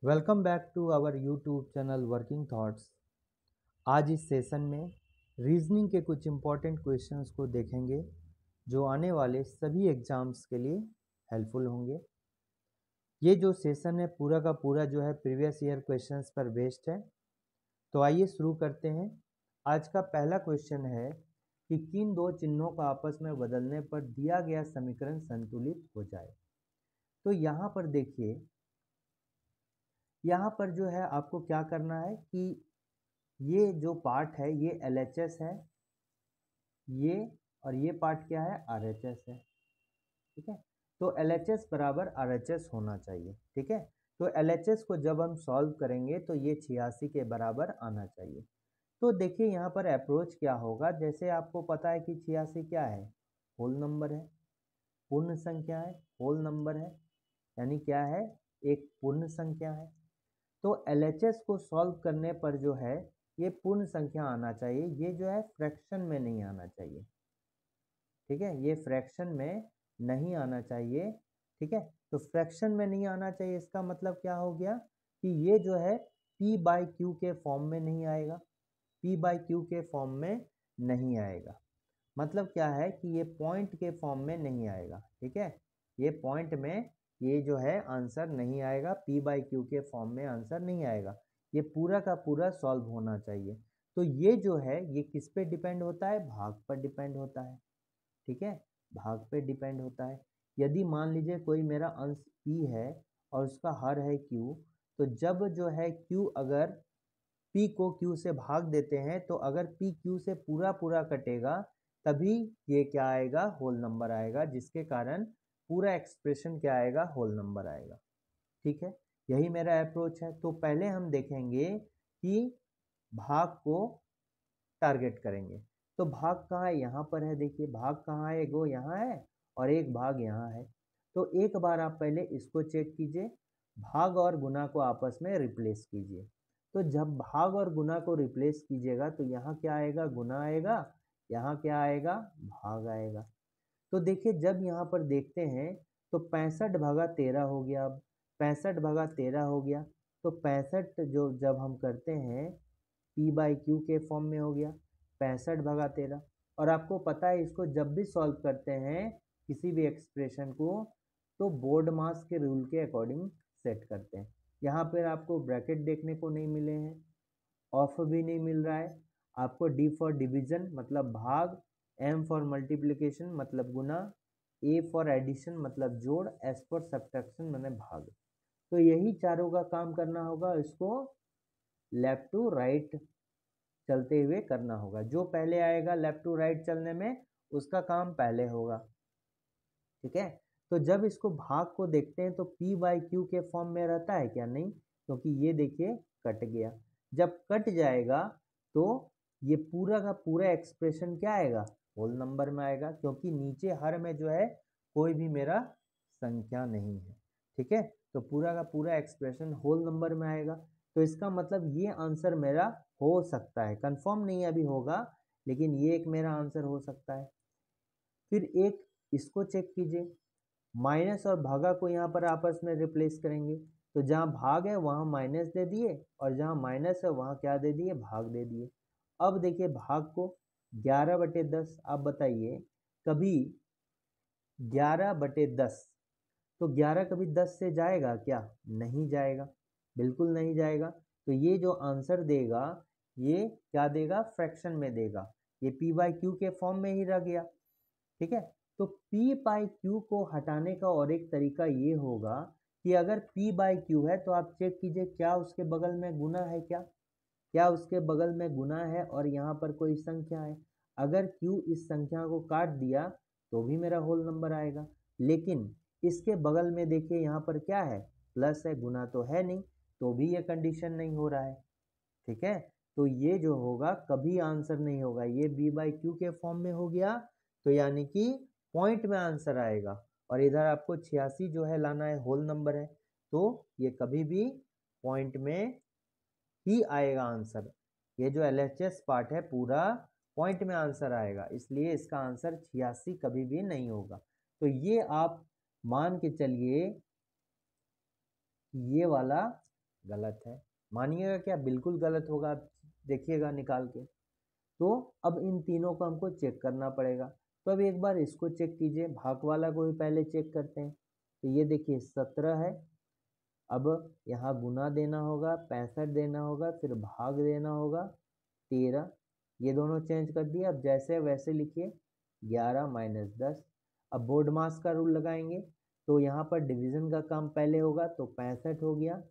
Welcome back to our YouTube channel working thoughts. आज इस session में रीजनिंग के कुछ इम्पॉर्टेंट क्वेश्चंस को देखेंगे जो आने वाले सभी एग्जाम्स के लिए हेल्पफुल होंगे। ये जो सेशन है पूरा का पूरा जो है प्रीवियस ईयर क्वेश्चंस पर बेस्ड है। तो आइए शुरू करते हैं। आज का पहला क्वेश्चन है कि किन दो चिन्हों का आपस में बदलने पर दिया गया समीकरण संतुलित हो जाए। तो यहाँ पर देखिए, यहाँ पर जो है आपको क्या करना है कि ये जो पार्ट है ये LHS है, ये और ये पार्ट क्या है RHS है। ठीक है, तो LHS बराबर RHS होना चाहिए। ठीक है, तो LHS को जब हम सॉल्व करेंगे तो ये 86 के बराबर आना चाहिए। तो देखिए यहाँ पर अप्रोच क्या होगा। जैसे आपको पता है कि 86 क्या है, होल नंबर है, पूर्ण संख्या है, होल नंबर है, यानी क्या है, एक पूर्ण संख्या है। तो LHS को सॉल्व करने पर जो है ये पूर्ण संख्या आना चाहिए, ये जो है फ्रैक्शन में नहीं आना चाहिए। ठीक है, ये फ्रैक्शन में नहीं आना चाहिए। ठीक है, तो फ्रैक्शन में नहीं आना चाहिए, इसका मतलब क्या हो गया कि ये जो है P/Q के फॉर्म में नहीं आएगा, P/Q के फॉर्म में नहीं आएगा। मतलब क्या है कि ये पॉइंट के फॉर्म में नहीं आएगा। ठीक है, ये पॉइंट में ये जो है आंसर नहीं आएगा, P/Q के फॉर्म में आंसर नहीं आएगा। ये पूरा का पूरा सॉल्व होना चाहिए। तो ये जो है ये किस पे डिपेंड होता है, भाग पर डिपेंड होता है। ठीक है, भाग पे डिपेंड होता है। यदि मान लीजिए कोई मेरा अंश P है और उसका हर है Q, तो जब जो है Q अगर P को Q से भाग देते हैं तो अगर P Q से पूरा पूरा कटेगा तभी ये क्या आएगा, होल नंबर आएगा, जिसके कारण पूरा एक्सप्रेशन क्या आएगा, होल नंबर आएगा। ठीक है, यही मेरा अप्रोच है। तो पहले हम देखेंगे कि भाग को टारगेट करेंगे। तो भाग कहाँ है, यहाँ पर है। देखिए भाग कहाँ है, एगो यहाँ है और एक भाग यहाँ है। तो एक बार आप पहले इसको चेक कीजिए, भाग और गुना को आपस में रिप्लेस कीजिए। तो जब भाग और गुना को रिप्लेस कीजिएगा तो यहाँ क्या आएगा, गुना आएगा, यहाँ क्या आएगा, भाग आएगा। तो देखिए जब यहाँ पर देखते हैं तो 65/13 हो गया। अब 65/13 हो गया तो 65 जो जब हम करते हैं P/Q के फॉर्म में हो गया 65/13। और आपको पता है इसको जब भी सॉल्व करते हैं किसी भी एक्सप्रेशन को तो बोर्ड मास के रूल के अकॉर्डिंग सेट करते हैं। यहाँ पर आपको ब्रैकेट देखने को नहीं मिले हैं, ऑफ भी नहीं मिल रहा है आपको। D फॉर डिवीजन मतलब भाग, M फॉर मल्टीप्लिकेशन मतलब गुना, A फॉर एडिशन मतलब जोड़, S फॉर सब्ट्रैक्शन मतलब भाग। तो यही चारों का काम करना होगा, इसको लेफ्ट टू राइट चलते हुए करना होगा। जो पहले आएगा लेफ्ट टू राइट चलने में उसका काम पहले होगा। ठीक है, तो जब इसको भाग को देखते हैं तो P/Q के फॉर्म में रहता है क्या, नहीं, क्योंकि ये देखिए कट गया। जब कट जाएगा तो ये पूरा का पूरा एक्सप्रेशन क्या आएगा, होल नंबर में आएगा, क्योंकि नीचे हर में जो है कोई भी मेरा संख्या नहीं है। ठीक है, तो पूरा का पूरा एक्सप्रेशन होल नंबर में आएगा। तो इसका मतलब ये आंसर मेरा हो सकता है, कंफर्म नहीं अभी होगा, लेकिन ये एक मेरा आंसर हो सकता है। फिर एक इसको चेक कीजिए, माइनस और भागा को यहाँ पर आपस में रिप्लेस करेंगे। तो जहाँ भाग है वहाँ माइनस दे दिए और जहाँ माइनस है वहाँ क्या दे दिए, भाग दे दिए। अब देखिए भाग को 11/10, आप बताइए कभी 11/10, तो 11 कभी 10 से जाएगा क्या, नहीं जाएगा, बिल्कुल नहीं जाएगा। तो ये जो आंसर देगा ये क्या देगा, फ्रैक्शन में देगा, ये P/Q के फॉर्म में ही रह गया। ठीक है, तो P/Q को हटाने का और एक तरीका ये होगा कि अगर P/Q है तो आप चेक कीजिए क्या उसके बगल में गुना है, क्या उसके बगल में गुना है और यहाँ पर कोई संख्या है। अगर Q इस संख्या को काट दिया तो भी मेरा होल नंबर आएगा, लेकिन इसके बगल में देखिए यहाँ पर क्या है, प्लस है, गुना तो है नहीं, तो भी ये कंडीशन नहीं हो रहा है। ठीक है, तो ये जो होगा कभी आंसर नहीं होगा, ये B/Q के फॉर्म में हो गया, तो यानी कि पॉइंट में आंसर आएगा। और इधर आपको 86 जो है लाना है, होल नंबर है, तो ये कभी भी पॉइंट में ही आएगा आंसर। ये जो LHS पार्ट है पूरा पॉइंट में आंसर आएगा, इसलिए इसका आंसर 86 कभी भी नहीं होगा। तो ये आप मान के चलिए ये वाला गलत है। मानिएगा क्या? बिल्कुल गलत होगा, आप देखिएगा निकाल के। तो अब इन तीनों को हमको चेक करना पड़ेगा। तो अब एक बार इसको चेक कीजिए, भाग वाला को ही पहले चेक करते हैं। तो ये देखिए 17 है, अब यहाँ गुना देना होगा, 65 देना होगा, फिर भाग देना होगा 13, ये दोनों चेंज कर दिए। अब जैसे वैसे लिखिए 11 माइनस 10। अब बोर्ड मास का रूल लगाएंगे, तो यहाँ पर डिवीज़न का काम पहले होगा, तो 65 हो गया।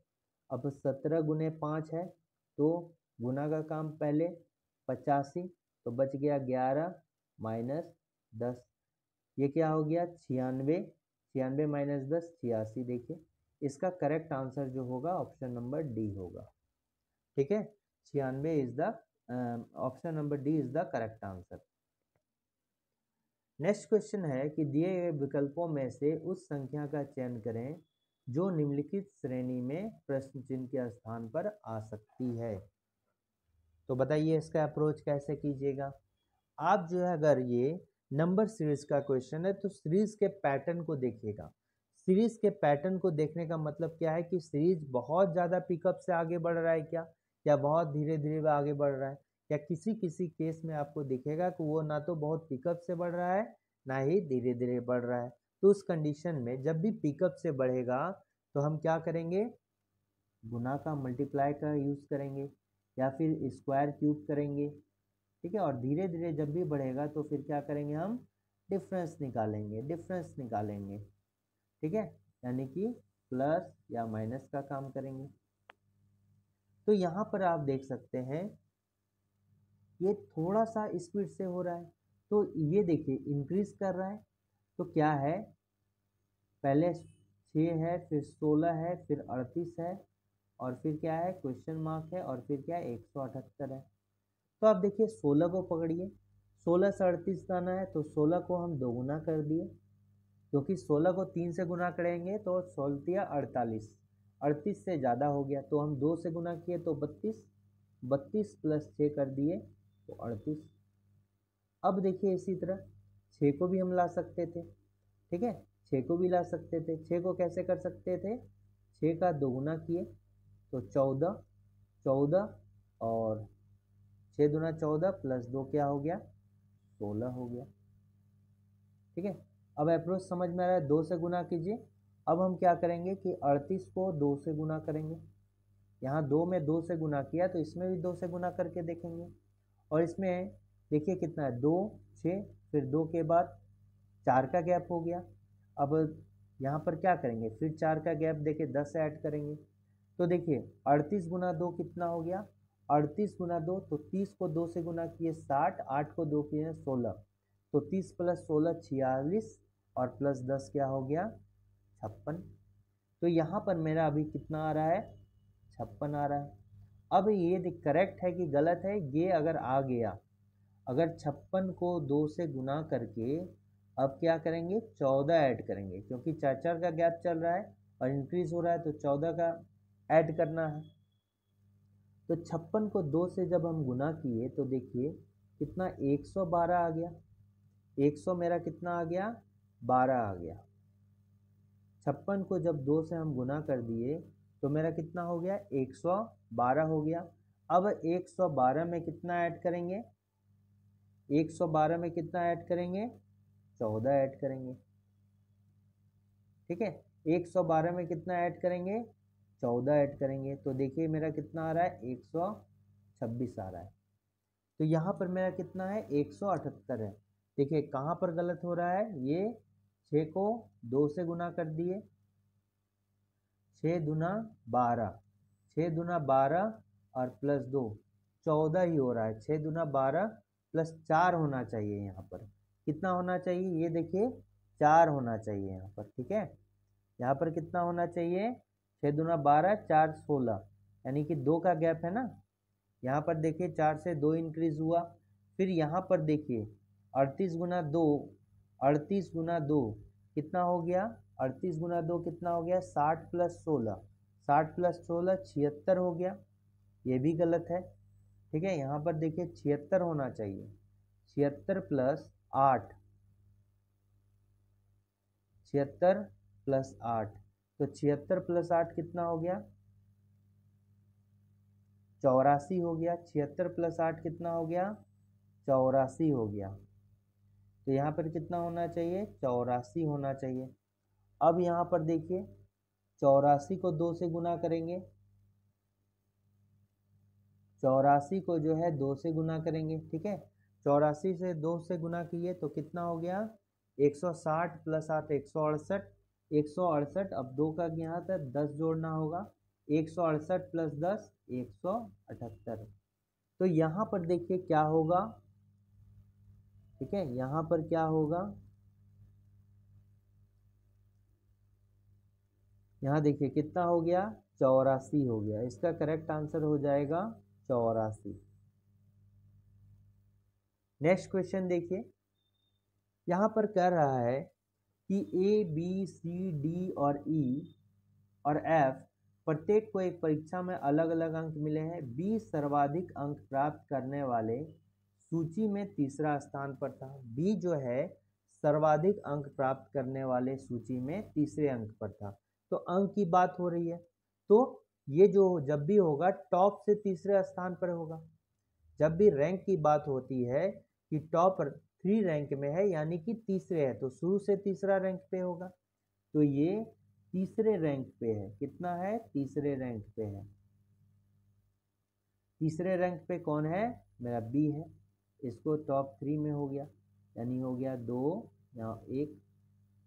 अब 17 गुने 5 है, तो गुना का काम पहले 85, तो बच गया 11 माइनस 10, ये क्या हो गया 96, 96 माइनस 10 86। देखिए इसका करेक्ट आंसर जो होगा ऑप्शन नंबर डी होगा। ठीक है, 96 is the option number D is the correct answer. Next question है कि दिए गए विकल्पों में से उस संख्या का चयन करें जो निम्नलिखित श्रेणी में प्रश्न चिन्ह के स्थान पर आ सकती है। तो बताइए इसका अप्रोच कैसे कीजिएगा। आप जो है अगर ये नंबर सीरीज का क्वेश्चन है तो सीरीज के पैटर्न को देखिएगा। सीरीज के पैटर्न को देखने का मतलब क्या है कि सीरीज बहुत ज़्यादा पिकअप से आगे बढ़ रहा है क्या, या बहुत धीरे धीरे आगे बढ़ रहा है, या किसी किसी केस में आपको दिखेगा कि वो ना तो बहुत पिकअप से बढ़ रहा है ना ही धीरे धीरे बढ़ रहा है। तो उस कंडीशन में जब भी पिकअप से बढ़ेगा तो हम क्या करेंगे, गुना का मल्टीप्लाई का यूज़ करेंगे या फिर स्क्वायर क्यूब करेंगे। ठीक है, और धीरे धीरे जब भी बढ़ेगा तो फिर क्या करेंगे, हम डिफरेंस निकालेंगे, डिफरेंस निकालेंगे। ठीक है, यानी कि प्लस या माइनस का काम करेंगे। तो यहाँ पर आप देख सकते हैं ये थोड़ा सा स्पीड से हो रहा है, तो ये देखिए इंक्रीज कर रहा है। तो क्या है, पहले 6 है, फिर 16 है, फिर 38 है, और फिर क्या है क्वेश्चन मार्क है, और फिर क्या है 178 है। तो आप देखिए 16 को पकड़िए, 16 से 38 जाना है तो 16 को हम दोगुना कर दिए, क्योंकि 16 को 3 से गुना करेंगे तो 16 या 48, 38 से ज़्यादा हो गया, तो हम 2 से गुना किए तो 32, 32 प्लस 6 कर दिए तो 38। अब देखिए इसी तरह 6 को भी हम ला सकते थे। ठीक है, 6 को भी ला सकते थे। 6 को कैसे कर सकते थे, 6 का दोगुना किए तो 14, 14 और 6 दूना 14 प्लस 2 क्या हो गया 16 हो गया। ठीक है, अब अप्रोच समझ में आ रहा है, 2 से गुना कीजिए। अब हम क्या करेंगे कि 38 को 2 से गुना करेंगे, यहाँ 2 में 2 से गुना किया तो इसमें भी 2 से गुना करके देखेंगे। और इसमें देखिए कितना है 2, 6, फिर 2 के बाद 4 का गैप हो गया। अब यहाँ पर क्या करेंगे, फिर 4 का गैप देके 10 ऐड करेंगे। तो देखिए 38 गुना 2 कितना हो गया, 38 गुना 2, तो 30 को 2 से गुना किए 60, 8 को 2 किए 16, तो 30 प्लस 16 46, और प्लस 10 क्या हो गया 56। तो यहाँ पर मेरा अभी कितना आ रहा है 56 आ रहा है। अब ये करेक्ट है कि गलत है, ये अगर आ गया, अगर 56 को 2 से गुना करके अब क्या करेंगे 14 ऐड करेंगे, क्योंकि 4 का गैप चल रहा है और इंक्रीज हो रहा है, तो 14 का ऐड करना है। तो 56 को 2 से जब हम गुना किए तो देखिए कितना 112 आ गया, 100 मेरा कितना आ गया 12 आ गया। 56 को जब 2 से हम गुना कर दिए तो मेरा कितना हो गया 112 हो गया। अब 112 में कितना ऐड करेंगे, 112 में कितना ऐड करेंगे 14 ऐड करेंगे। ठीक है, 112 में कितना ऐड करेंगे 14 ऐड करेंगे, तो देखिए मेरा कितना आ रहा है 126 आ रहा है। तो यहाँ पर मेरा कितना है 178 है। देखिए कहाँ पर गलत हो रहा है, ये 6 को 2 से गुना कर दिए, 6 दूना 12, 6 दूना 12 और प्लस 2 14 ही हो रहा है। 6 दूना 12 प्लस 4 होना चाहिए, यहाँ पर कितना होना चाहिए, ये देखिए 4 होना चाहिए यहाँ पर। ठीक है, यहाँ पर कितना होना चाहिए 6 दूना 12, 4 16, यानी कि 2 का गैप है ना। यहाँ पर देखिए 4 से 2 इंक्रीज हुआ। फिर यहाँ पर देखिए 38 गुना 2, 38 गुना 2 कितना हो गया, 38 गुना 2 कितना हो गया 60 प्लस 16, 60 प्लस 16 76 हो गया, ये भी गलत है। ठीक है, यहाँ पर देखिए 76 होना चाहिए, 76 प्लस 8, 76 प्लस 8, तो 76 प्लस 8 कितना हो गया 84 हो गया। 76 + 8 कितना हो गया? 84 हो गया। तो यहाँ पर कितना होना चाहिए? 84 होना चाहिए। अब यहाँ पर देखिए 84 को 2 से गुना करेंगे, 84 को जो है 2 से गुना करेंगे, ठीक है। 84 से 2 से गुना किए तो कितना हो गया? 160 + 8 168, 168। अब 2 का यहाँ तक 10 जोड़ना होगा, 168 + 10 178। तो यहाँ पर देखिए क्या होगा, ठीक है। यहाँ पर क्या होगा, यहाँ देखिए कितना हो गया? 84 हो गया। इसका करेक्ट आंसर हो जाएगा 84। नेक्स्ट क्वेश्चन देखिए, यहाँ पर कह रहा है कि ए बी सी डी और ई और एफ प्रत्येक को एक परीक्षा में अलग अलग अंक मिले हैं। बी सर्वाधिक अंक प्राप्त करने वाले सूची में तीसरा स्थान पर था। बी जो है सर्वाधिक अंक प्राप्त करने वाले सूची में तीसरे अंक पर था। तो अंक की बात हो रही है, तो ये जो जब भी होगा टॉप से तीसरे स्थान पर होगा। जब भी रैंक की बात होती है कि टॉप 3 रैंक में है यानी कि तीसरे है, तो शुरू से तीसरा रैंक पे होगा। तो ये तीसरे रैंक पे है। कितना है? तीसरे रैंक पे है। तीसरे रैंक पे कौन है? मेरा बी है। इसको टॉप 3 में हो गया, यानी हो गया 2, यहाँ 1।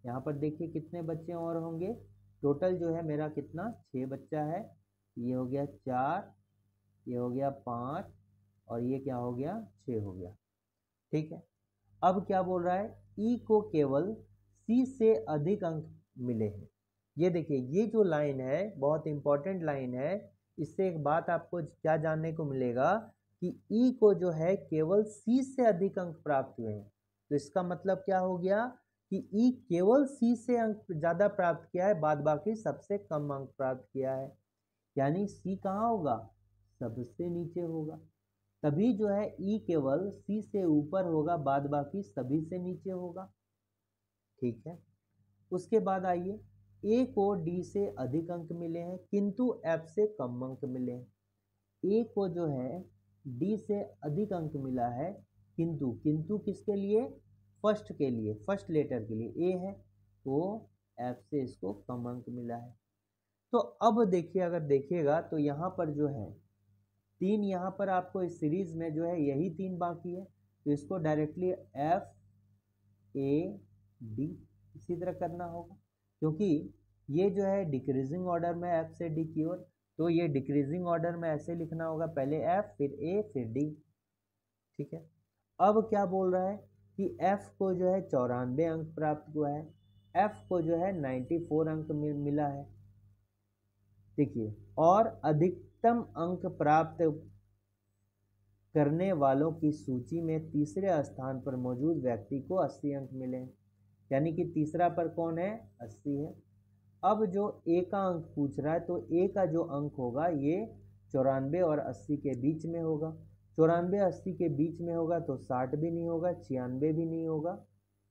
यहाँ पर देखिए कितने बच्चे और होंगे, टोटल जो है मेरा कितना? 6 बच्चा है। ये हो गया 4, ये हो गया 5 और ये क्या हो गया? 6 हो गया, ठीक है। अब क्या बोल रहा है? ई को केवल सी से अधिक अंक मिले हैं। ये देखिए ये जो लाइन है बहुत इंपॉर्टेंट लाइन है। इससे एक बात आपको क्या जानने को मिलेगा कि ई को जो है केवल सी से अधिक अंक प्राप्त हुए हैं। तो इसका मतलब क्या हो गया कि ई केवल सी से अंक ज़्यादा प्राप्त किया है, बाद बाकी सबसे कम अंक प्राप्त किया है। यानी सी कहाँ होगा? सबसे नीचे होगा। तभी जो है ई केवल सी से ऊपर होगा, बाद बाकी सभी से नीचे होगा, ठीक है। उसके बाद आइए, ए को डी से अधिक अंक मिले हैं किंतु एफ से कम अंक मिले हैं। ए को जो है डी से अधिक अंक मिला है, किंतु किंतु किसके लिए? फर्स्ट के लिए, फर्स्ट लेटर के लिए ए है, तो एफ से इसको कम अंक मिला है। तो अब देखिए, अगर देखिएगा तो यहाँ पर जो है 3, यहाँ पर आपको इस सीरीज में जो है यही 3 बाकी है, तो इसको डायरेक्टली एफ ए डी इसी तरह करना होगा, क्योंकि ये जो है डिक्रीजिंग ऑर्डर में एफ से डी की ओर, तो ये डिक्रीजिंग ऑर्डर में ऐसे लिखना होगा, पहले एफ फिर ए फिर डी, ठीक है। अब क्या बोल रहा है कि एफ को जो है 94 अंक प्राप्त हुआ है, एफ को जो है 94 अंक मिला है, देखिए। और अधिकतम अंक प्राप्त करने वालों की सूची में तीसरे स्थान पर मौजूद व्यक्ति को 80 अंक मिले हैं, यानी कि तीसरा पर कौन है? 80 है। अब जो ए का अंक पूछ रहा है, तो ए का जो अंक होगा ये 94 और 80 के बीच में होगा। 94 80 के बीच में होगा तो 60 भी नहीं होगा, 96 भी नहीं होगा,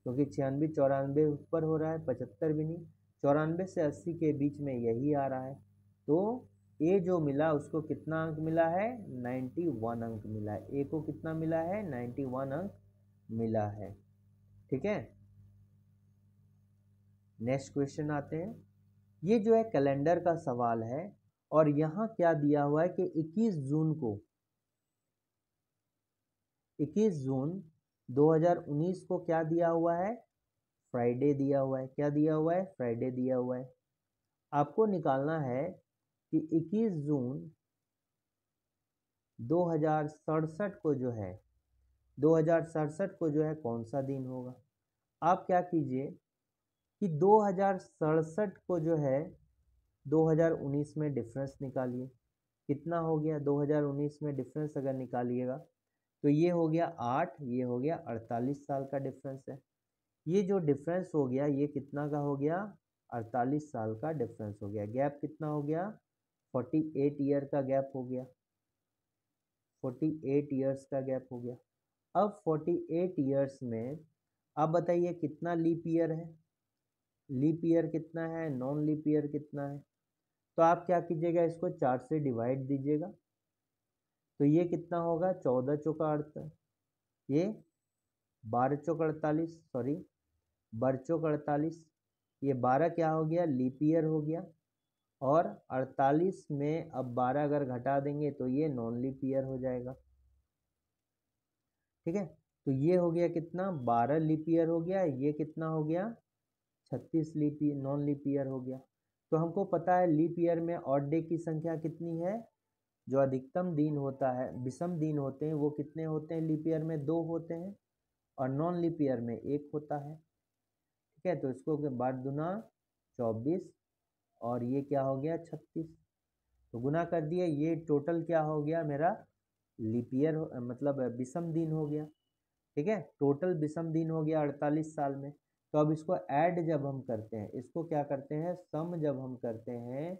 क्योंकि 96 94 ऊपर हो रहा है, 75 भी नहीं। 94 से 80 के बीच में यही आ रहा है, तो ए जो मिला उसको कितना अंक मिला है? 91 अंक मिला है। ए को कितना मिला है? 91 अंक मिला है, ठीक है। नेक्स्ट क्वेश्चन आते हैं। ये जो है कैलेंडर का सवाल है, और यहाँ क्या दिया हुआ है कि 21 जून को 21 जून 2019 को क्या दिया हुआ है? फ्राइडे दिया हुआ है। क्या दिया हुआ है? फ्राइडे दिया हुआ है। आपको निकालना है कि 21 जून 2067 को जो है 2067 को जो है कौन सा दिन होगा? आप क्या कीजिए कि 2067 को जो है 2019 में डिफरेंस निकालिए। कितना हो गया 2019 में डिफरेंस अगर निकालिएगा तो ये हो गया 8, ये हो गया 48 साल का डिफरेंस है। ये जो डिफरेंस हो गया ये कितना का हो गया? 48 साल का डिफरेंस हो गया। गैप कितना हो गया? 48 ईयर का गैप हो गया, 48 ईयर्स का गैप हो गया। अब 48 ईयर्स में आप बताइए कितना लीप ईयर है? लीप ईयर कितना है? नॉन लीप ईयर कितना है? तो आप क्या कीजिएगा, इसको 4 से डिवाइड दीजिएगा, तो ये कितना होगा 14 चौका 48, ये 12 चौक 48, सॉरी 12 चौक 48, ये 12 क्या हो गया लीप ईयर हो गया, और 48 में अब 12 अगर घटा देंगे तो ये नॉन लीप ईयर हो जाएगा। ठीक है, तो ये हो गया कितना 12 लीप ईयर हो गया, ये कितना हो गया 36 लीप नॉन लीप ईयर हो गया। तो हमको पता है लीप ईयर में ऑड डे की संख्या कितनी है, जो अधिकतम दिन होता है विषम दिन होते हैं वो कितने होते हैं लीप ईयर में 2 होते हैं, और नॉन लीप ईयर में 1 होता है। ठीक है, तो इसको 12 दूना 24 और ये क्या हो गया 36, तो गुना कर दिए, ये टोटल क्या हो गया मेरा लीप ईयर मतलब विषम दिन हो गया। ठीक है, टोटल विषम दिन हो गया 48 साल में। तो अब इसको ऐड जब हम करते हैं, इसको क्या करते हैं सम जब हम करते हैं,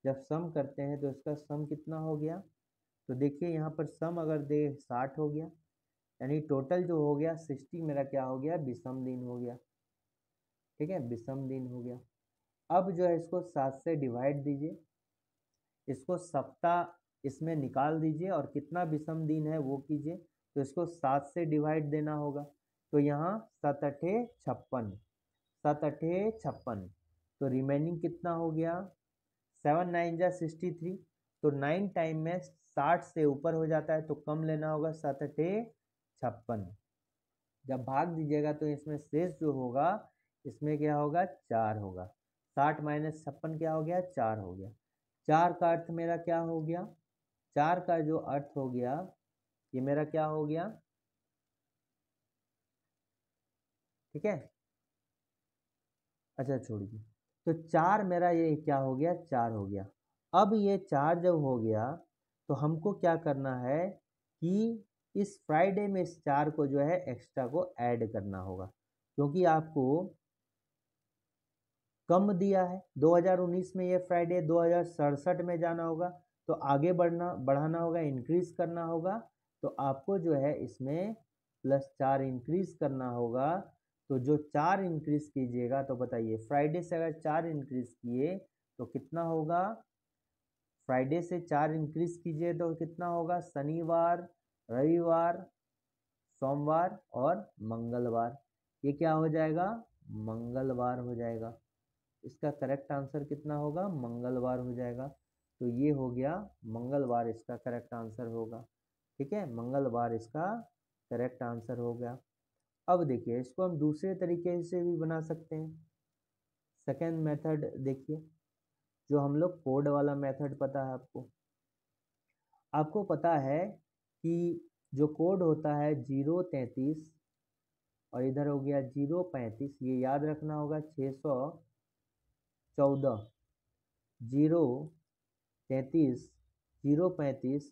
जब सम करते हैं तो इसका सम कितना हो गया, तो देखिए यहाँ पर सम अगर दे 60 हो गया, यानी टोटल जो हो गया 60 मेरा क्या हो गया विषम दिन हो गया। ठीक है, विषम दिन हो गया। अब जो है इसको 7 से डिवाइड दीजिए, इसको सप्ताह इसमें निकाल दीजिए और कितना विषम दिन है वो कीजिए, तो इसको 7 से डिवाइड देना होगा। तो यहाँ 7 अठे 56, 7 अठे 56, तो रिमेनिंग कितना हो गया 7 9 जा 63, तो 9 टाइम में 60 से ऊपर हो जाता है तो कम लेना होगा 7 अठे 56। जब भाग दीजिएगा तो इसमें शेष जो होगा इसमें क्या होगा 4 होगा, 60 माइनस 56 क्या हो गया 4 हो गया। 4 का अर्थ मेरा क्या हो गया, 4 का जो अर्थ हो गया ये मेरा क्या हो गया, ठीक है, अच्छा छोड़िए, तो 4 मेरा ये क्या हो गया 4 हो गया। अब ये 4 जब हो गया तो हमको क्या करना है कि इस फ्राइडे में इस 4 को जो है एक्स्ट्रा को ऐड करना होगा, क्योंकि आपको कम दिया है 2019 में ये फ्राइडे 2067 में जाना होगा, तो आगे बढ़ाना होगा, इंक्रीज करना होगा, तो आपको जो है इसमें +4 इंक्रीज करना होगा। तो जो 4 इंक्रीज कीजिएगा तो बताइए फ्राइडे से अगर 4 इंक्रीज किए तो कितना होगा, फ्राइडे से 4 इंक्रीज कीजिए तो कितना होगा शनिवार, रविवार, सोमवार और मंगलवार, ये क्या हो जाएगा मंगलवार हो जाएगा। इसका करेक्ट आंसर कितना होगा मंगलवार हो जाएगा। तो ये हो गया मंगलवार इसका करेक्ट आंसर होगा। ठीक है, मंगलवार इसका करेक्ट आंसर हो गया। अब देखिए इसको हम दूसरे तरीके से भी बना सकते हैं। सेकेंड मेथड देखिए, जो हम लोग कोड वाला मेथड पता है आपको, आपको पता है कि जो कोड होता है 033 और इधर हो गया 035, ये याद रखना होगा 614, 033, 035,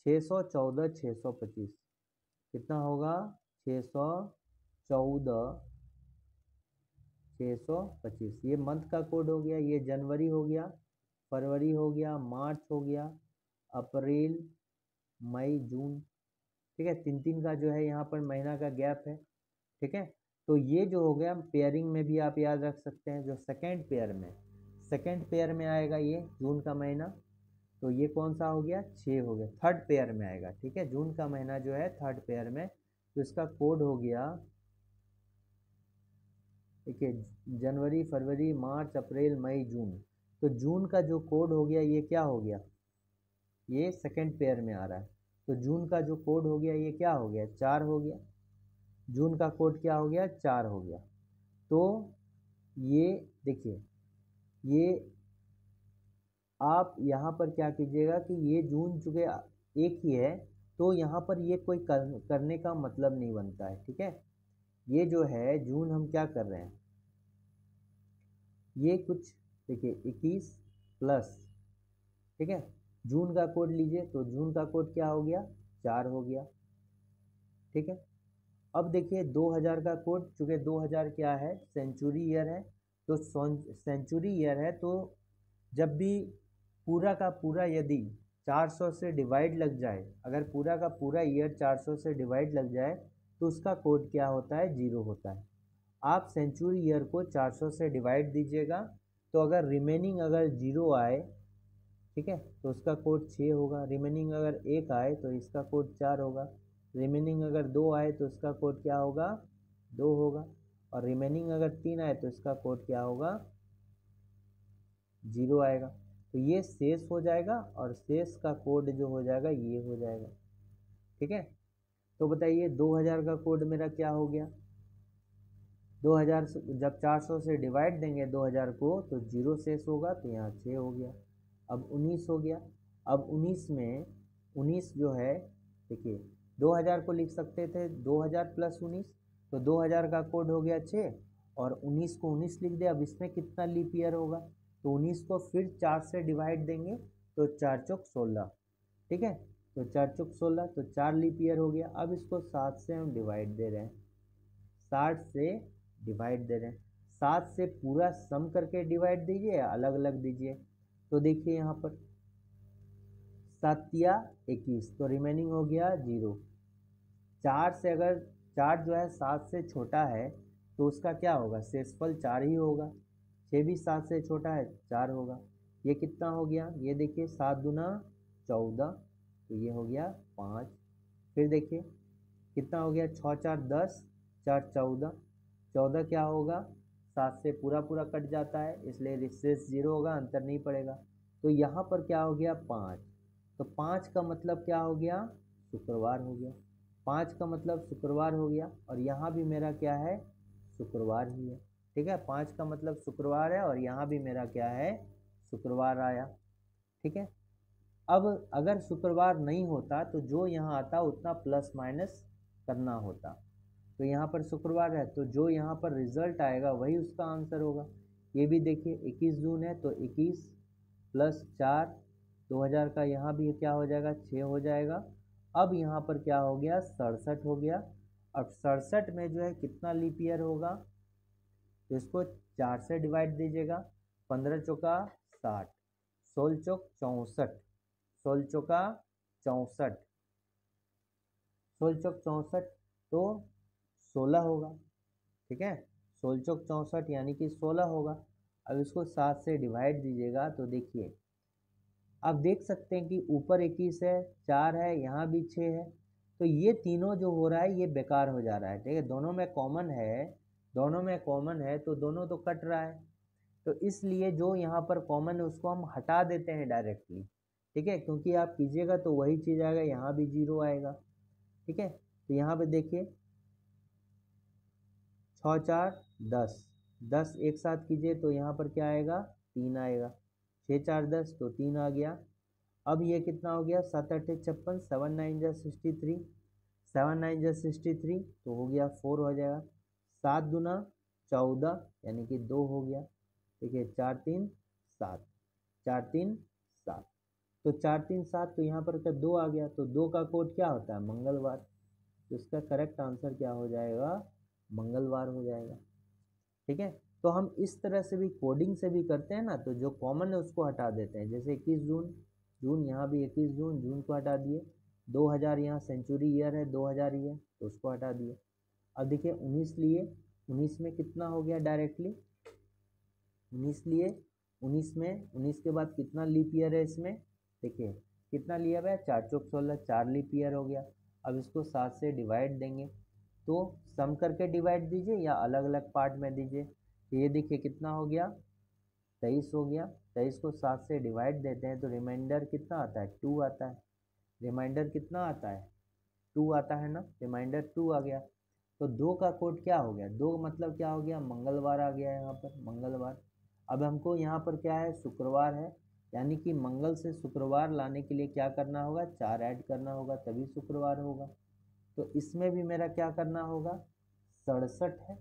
614, 625, कितना होगा 614, 625, ये मंथ का कोड हो गया। ये जनवरी हो गया, फरवरी हो गया, मार्च हो गया, अप्रैल, मई, जून। ठीक है, 3 का जो है यहाँ पर महीना का गैप है। ठीक है, तो ये जो हो गया पेयरिंग में भी आप याद रख सकते हैं, जो सेकेंड पेयर में आएगा ये जून का महीना, तो ये कौन सा हो गया 6 हो गया, थर्ड पेयर में आएगा। ठीक है, जून का महीना जो है थर्ड पेयर में, तो इसका कोड हो गया, ठीक है, जनवरी, फरवरी, मार्च, अप्रैल, मई, जून। तो जून का जो कोड हो गया ये क्या हो गया, ये सेकेंड पेयर में आ रहा है, तो जून का जो कोड हो गया ये क्या हो गया 4 हो गया, जून का कोड क्या हो गया 4 हो गया। तो ये देखिए, ये आप यहाँ पर क्या कीजिएगा कि ये जून चूँकि एक ही है तो यहाँ पर ये कोई करने का मतलब नहीं बनता है। ठीक है, ये जो है जून हम क्या कर रहे हैं, ये कुछ देखिए 21 प्लस, ठीक है, जून का कोड लीजिए तो जून का कोड क्या हो गया 4 हो गया। ठीक है, अब देखिए 2000 का कोड, चूँकि 2000 क्या है सेंचुरी ईयर है, तो सेंचुरी ईयर है तो जब भी पूरा का पूरा यदि 400 से डिवाइड लग जाए, अगर पूरा का पूरा ईयर 400 से डिवाइड लग जाए तो उसका कोड क्या होता है 0 होता है। आप सेंचुरी ईयर को 400 से डिवाइड दीजिएगा तो अगर रिमेनिंग अगर 0 आए ठीक है, तो उसका कोड 6 होगा। रिमेनिंग अगर 1 आए तो इसका कोड 4 होगा। रिमेनिंग अगर 2 आए तो इसका कोड क्या होगा, 2 होगा। और रिमेनिंग अगर 3 आए तो इसका कोड क्या होगा, 0 आएगा। तो ये शेष हो जाएगा और शेष का कोड जो हो जाएगा ये हो जाएगा। ठीक है, तो बताइए 2000 का कोड मेरा क्या हो गया। 2000 जब 400 से डिवाइड देंगे 2000 को तो 0 शेष होगा, तो यहाँ 6 हो गया। अब 19 हो गया। अब 19 में 19 जो है, देखिए 2000 को लिख सकते थे 2000 प्लस 19, तो 2000 का कोड हो गया 6 और 19 को 19 लिख दे। अब इसमें कितना लीप ईयर होगा, तो 19 को फिर 4 से डिवाइड देंगे तो 4 चौक 16। ठीक है, तो 4 चौक 16, तो 4 लीप ईयर हो गया। अब इसको 7 से हम डिवाइड दे रहे हैं, 60 से डिवाइड दे रहे हैं। 7 से पूरा सम करके डिवाइड दीजिए या अलग अलग दीजिए। तो देखिए यहाँ पर 7 या 21, तो रिमेनिंग हो गया 0। 4 से अगर 4 जो है 7 से छोटा है तो उसका क्या होगा, शेषफल 4 ही होगा। 6 भी 7 से छोटा है, 4 होगा। ये कितना हो गया, ये देखिए 7 दूना 14, तो ये हो गया 5। फिर देखिए कितना हो गया, 6 4 10, 4 14, 14 क्या होगा, 7 से पूरा पूरा कट जाता है इसलिए शेष 0 होगा, अंतर नहीं पड़ेगा। तो यहाँ पर क्या हो गया 5, तो 5 का मतलब क्या हो गया, शुक्रवार हो गया। 5 का मतलब शुक्रवार हो गया और यहाँ भी मेरा क्या है, शुक्रवार ही है। ठीक है, 5 का मतलब शुक्रवार है और यहाँ भी मेरा क्या है, शुक्रवार आया। ठीक है, अब अगर शुक्रवार नहीं होता तो जो यहाँ आता उतना प्लस माइनस करना होता। तो यहाँ पर शुक्रवार है तो जो यहाँ पर रिजल्ट आएगा वही उसका आंसर होगा। ये भी देखिए 21 जून है तो 21 प्लस 4, 2000 का यहाँ भी क्या हो जाएगा, 6 हो जाएगा। अब यहाँ पर क्या हो गया, 67 हो गया। अब 67 में जो है कितना लीप ईयर होगा, तो इसको 4 से डिवाइड दीजिएगा। 15 चौका 60, 16 चौक 64, 16 चौका 64, 16 चौक 64, तो 16 होगा। ठीक है, 16 चौक 64 यानी कि 16 होगा। अब इसको 7 से डिवाइड दीजिएगा तो देखिए आप देख सकते हैं कि ऊपर 21 है, 4 है, यहाँ भी 6 है। तो ये तीनों जो हो रहा है ये बेकार हो जा रहा है। ठीक है, दोनों में कॉमन है, दोनों में कॉमन है तो दोनों तो कट रहा है। तो इसलिए जो यहाँ पर कॉमन है उसको हम हटा देते हैं डायरेक्टली। ठीक है, क्योंकि आप कीजिएगा तो वही चीज़ आएगा, यहाँ भी 0 आएगा। ठीक है, तो यहाँ पे देखिए 6 4 10, 10 एक साथ कीजिए तो यहाँ पर क्या आएगा, 3 आएगा। 6 4 10 तो 3 आ गया। अब ये कितना हो गया, 7 8 56, 7 9 जा 63, 7 9 जा 63 तो हो गया 4 हो जाएगा। 7 दूना 14 यानी कि 2 हो गया। ठीक है, 4 3 7, 4 3 7, तो 4 3 7, तो यहाँ पर क्या 2 आ गया। तो 2 का कोड क्या होता है, मंगलवार। तो इसका करेक्ट आंसर क्या हो जाएगा, मंगलवार हो जाएगा। ठीक है, तो हम इस तरह से भी कोडिंग से भी करते हैं ना, तो जो कॉमन है उसको हटा देते हैं। जैसे 21 जून, जून यहाँ भी 21 जून, जून को हटा दिए। 2000 यहाँ सेंचुरी ईयर है, 2000 ही है तो उसको हटा दिए। अब देखिए 19 लिए, 19 में कितना हो गया डायरेक्टली, 19 लिए, 19 में 19 के बाद कितना लीप ईयर है इसमें, देखिए कितना लिया हुआ है, 4 चौक 16, 4 लीप ईयर हो गया। अब इसको 7 से डिवाइड देंगे, तो सम करके डिवाइड दीजिए या अलग अलग पार्ट में दीजिए। तो ये देखिए कितना हो गया, 23 हो गया। 23 को 7 से डिवाइड देते हैं तो रिमाइंडर कितना आता है, 2 आता है। रिमाइंडर कितना आता है, 2 आता है ना, रिमाइंडर 2 आ गया। तो 2 का कोड क्या हो गया, 2 मतलब क्या हो गया, मंगलवार आ गया यहाँ पर, मंगलवार। अब हमको यहाँ पर क्या है, शुक्रवार है, यानी कि मंगल से शुक्रवार लाने के लिए क्या करना होगा, 4 ऐड करना होगा तभी शुक्रवार होगा। तो इसमें भी मेरा क्या करना होगा, 67 है।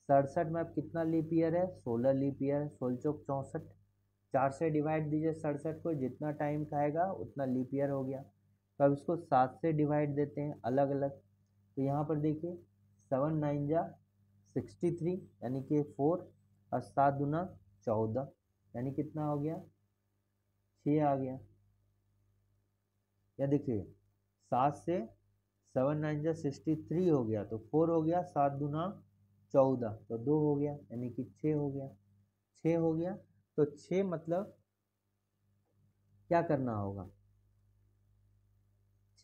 67 में अब कितना लीप ईयर है, 16 लीप ईयर, 16 चौक 64, 4 से डिवाइड दीजिए 67 को, जितना टाइम खाएगा उतना लीप ईयर हो गया। तो अब इसको 7 से डिवाइड देते हैं अलग अलग। तो यहाँ पर देखिए 7 9 जा 63 यानी कि 4, और 7 दूना 14 यानी कितना हो गया, 6 आ गया। या देखिए 7 से 7 9 जा 63 हो गया तो 4 हो गया, 7 दूना 14 तो 2 हो गया यानी कि 6 हो गया। 6 हो गया, तो 6 मतलब क्या करना होगा,